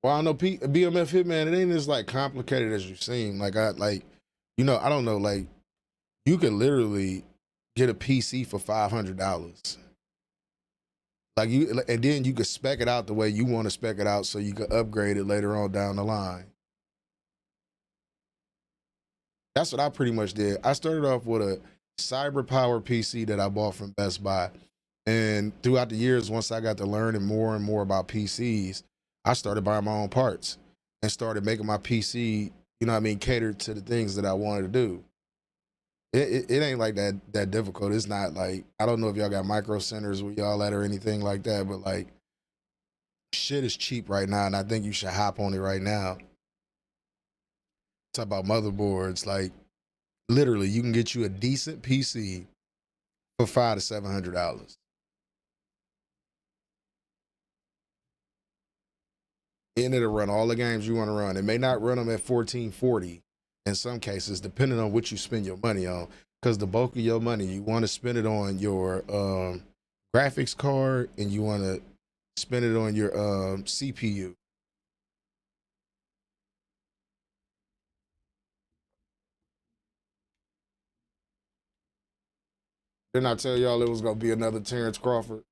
Well, I know BMF Hitman, it ain't as like complicated as you seem. Like I don't know, like you could literally get a PC for $500. Like and then you could spec it out the way you want to spec it out so you could upgrade it later on down the line. That's what I pretty much did. I started off with a cyber power PC that I bought from Best Buy. And throughout the years, once I got to learning more and more about PCs, I started buying my own parts and started making my PC, catered to the things that I wanted to do. It ain't like that difficult. It's not like, I don't know if y'all got micro centers where y'all at or anything like that, but like shit is cheap right now, and I think you should hop on it right now. Talk about motherboards, like literally you can get you a decent PC for $500 to $700. And it'll run all the games you want to run. It may not run them at 1440 in some cases, depending on what you spend your money on. Because the bulk of your money, you want to spend it on your graphics card and you want to spend it on your CPU. Didn't I tell y'all it was going to be another Terrence Crawford?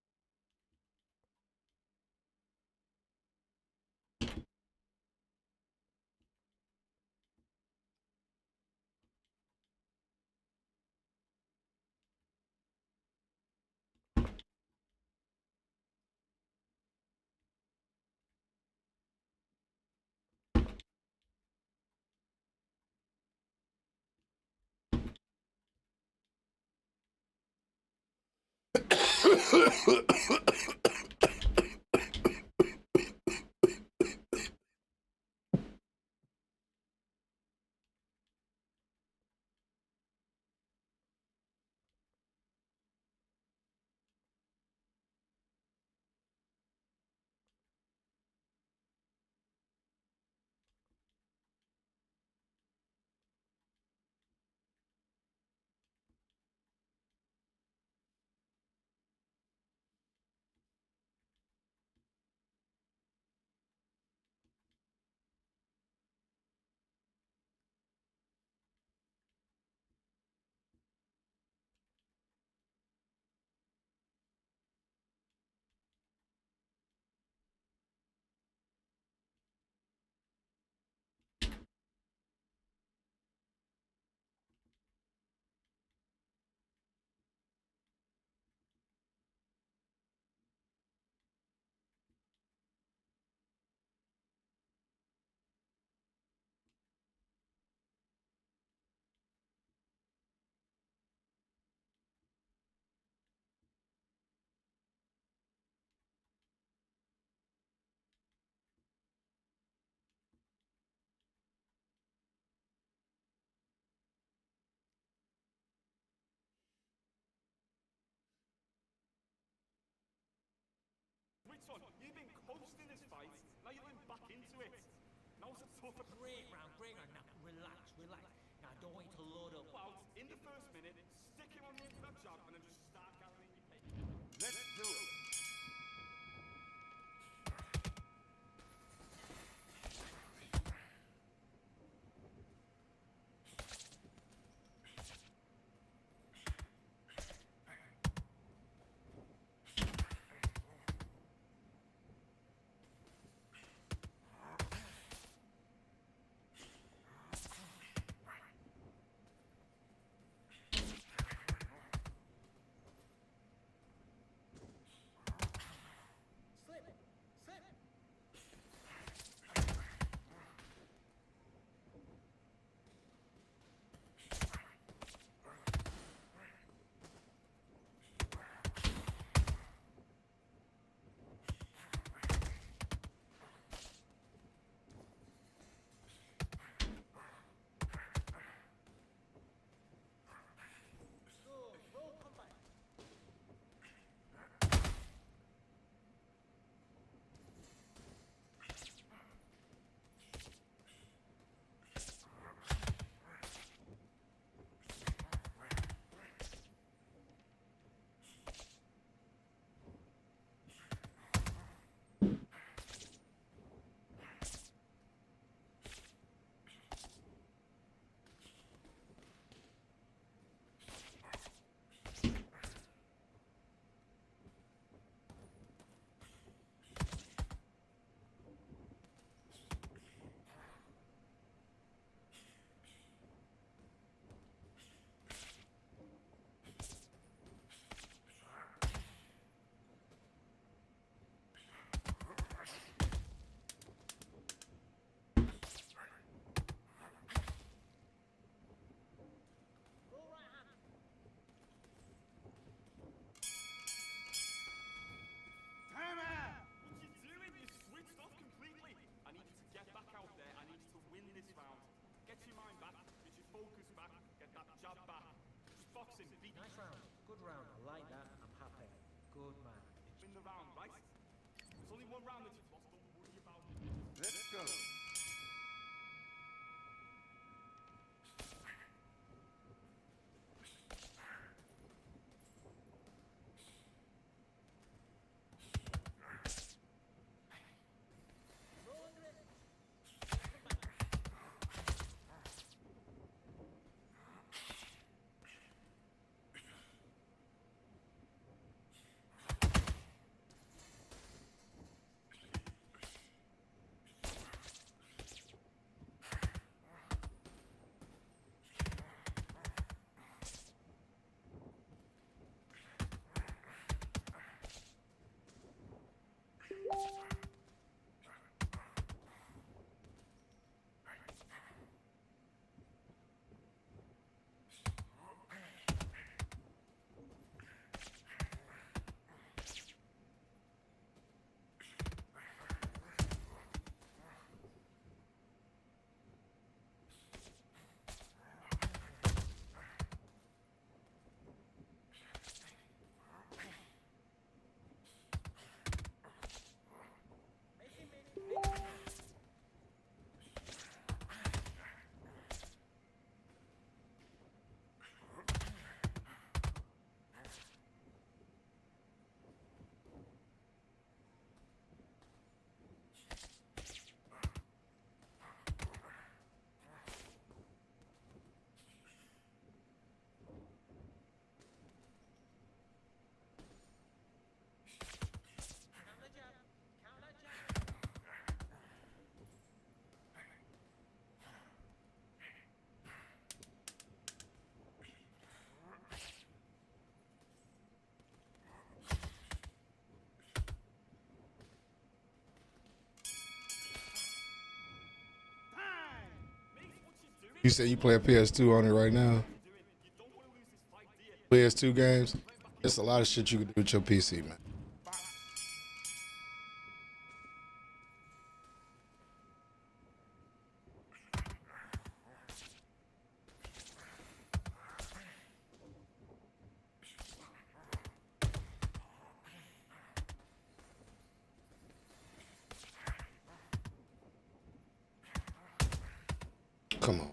You've been coasting this fight, now you're going back into it. Now's a tough Break round. Now, relax. Now, don't wait to load up. out in the first minute, stick him on the end of that jab, and then just start gathering your pace. Let's do it. Nice round. Good round. I like that. I'm happy. Good man. Win the round, right? There's only one round that you've lost. Don't worry about it. Let's go. You said you play a PS2 on it right now. PS2 games. There's a lot of shit you can do with your PC, man. Come on.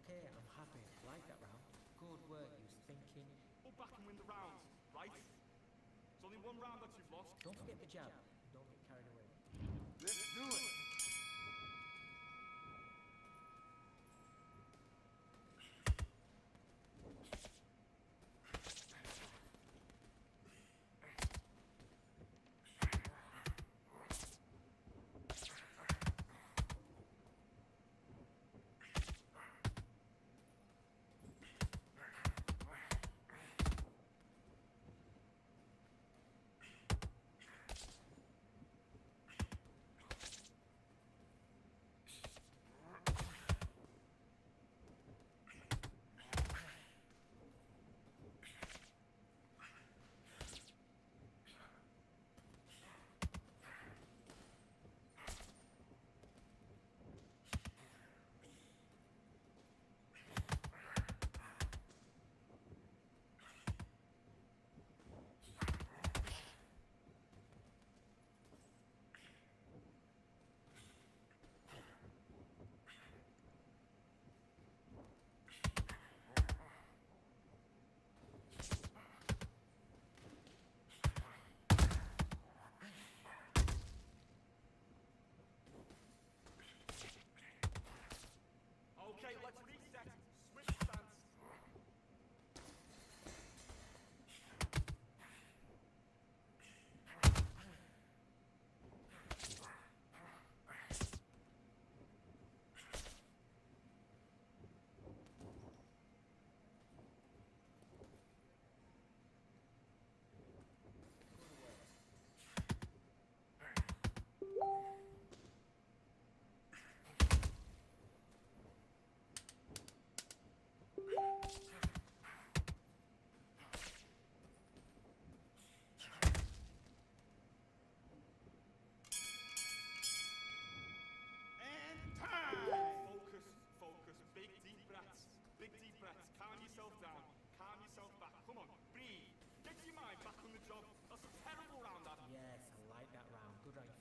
Okay, I'm happy. Like that round. Good work. You was thinking. Go back and win the round, right? It's only one round that you've lost. Don't forget the jab. Don't get carried away. Let's do it.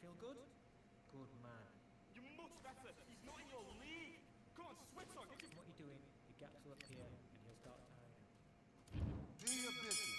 Feel good? Good man. You're much better. He's not in your league. Come on, switch on. Get your... What you're doing, the gaps will appear and he'll start timing. Do your business.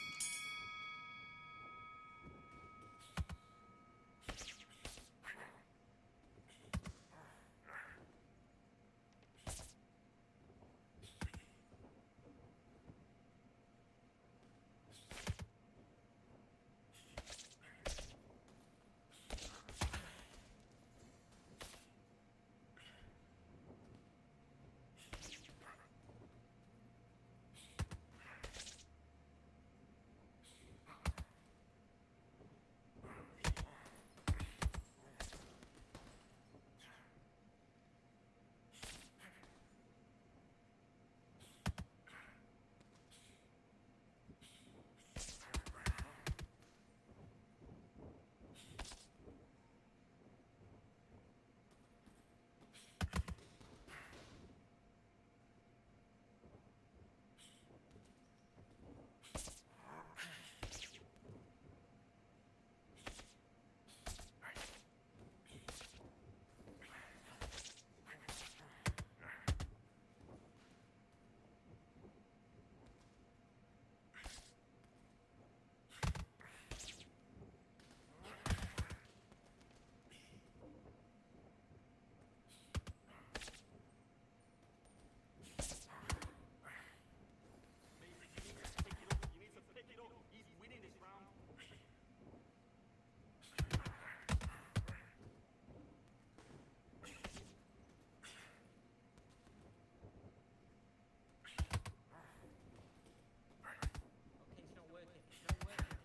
Okay, it's not working. It's not working.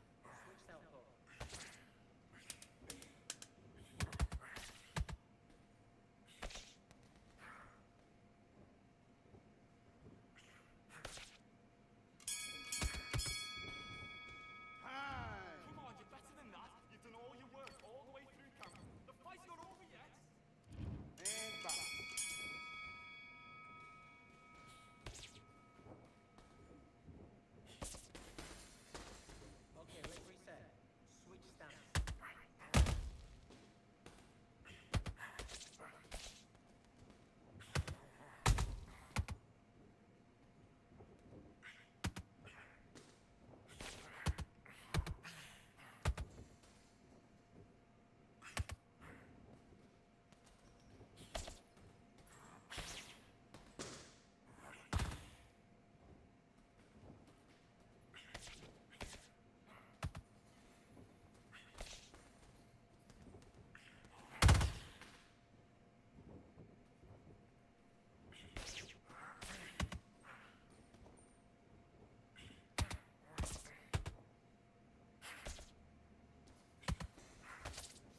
Switch southpaw. Come on, you're better than that. You've done all your work all the way through camp. The fight's not over yet. And back. Okay, let's reset. Switch stance.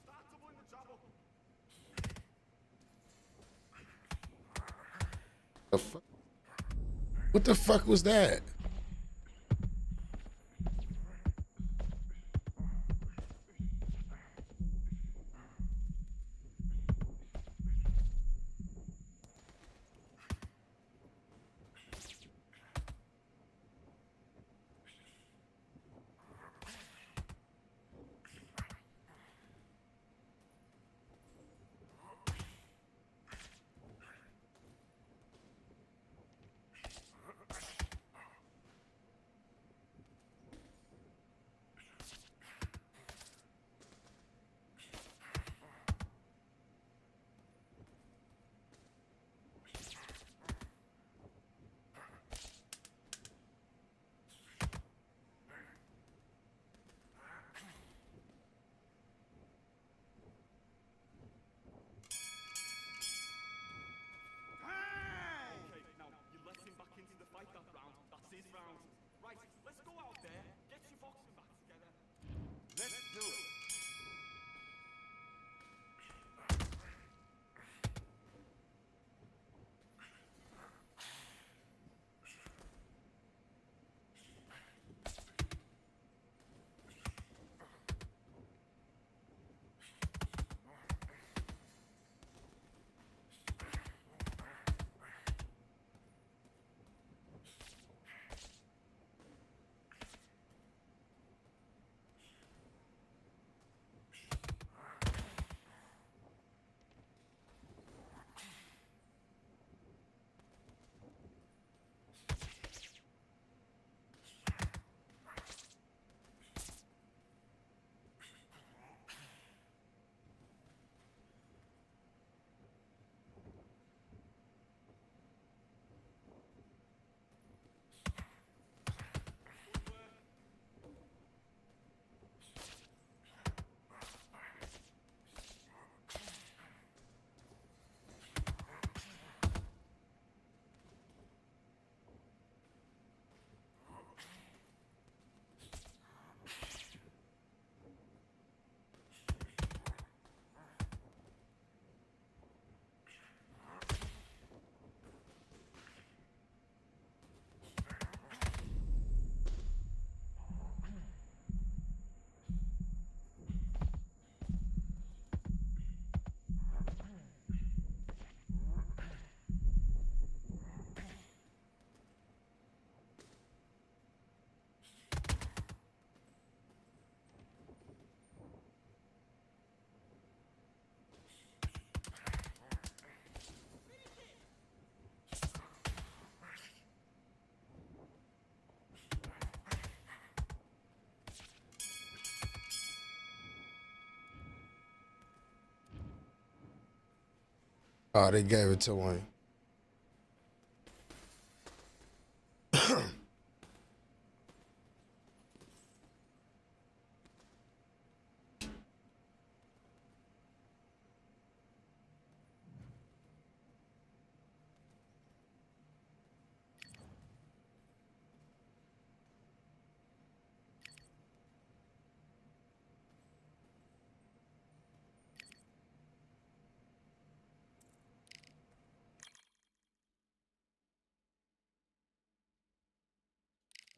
Start doubling the jab up. The fuck? What the fuck was that? Oh, they gave it to him.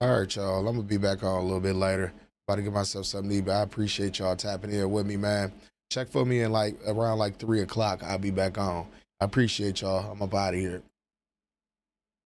All right, y'all. I'm gonna be back on a little bit later. About to get myself something to eat, but I appreciate y'all tapping in with me, man. Check for me in like around like 3 o'clock. I'll be back on. I appreciate y'all. I'm up out of here.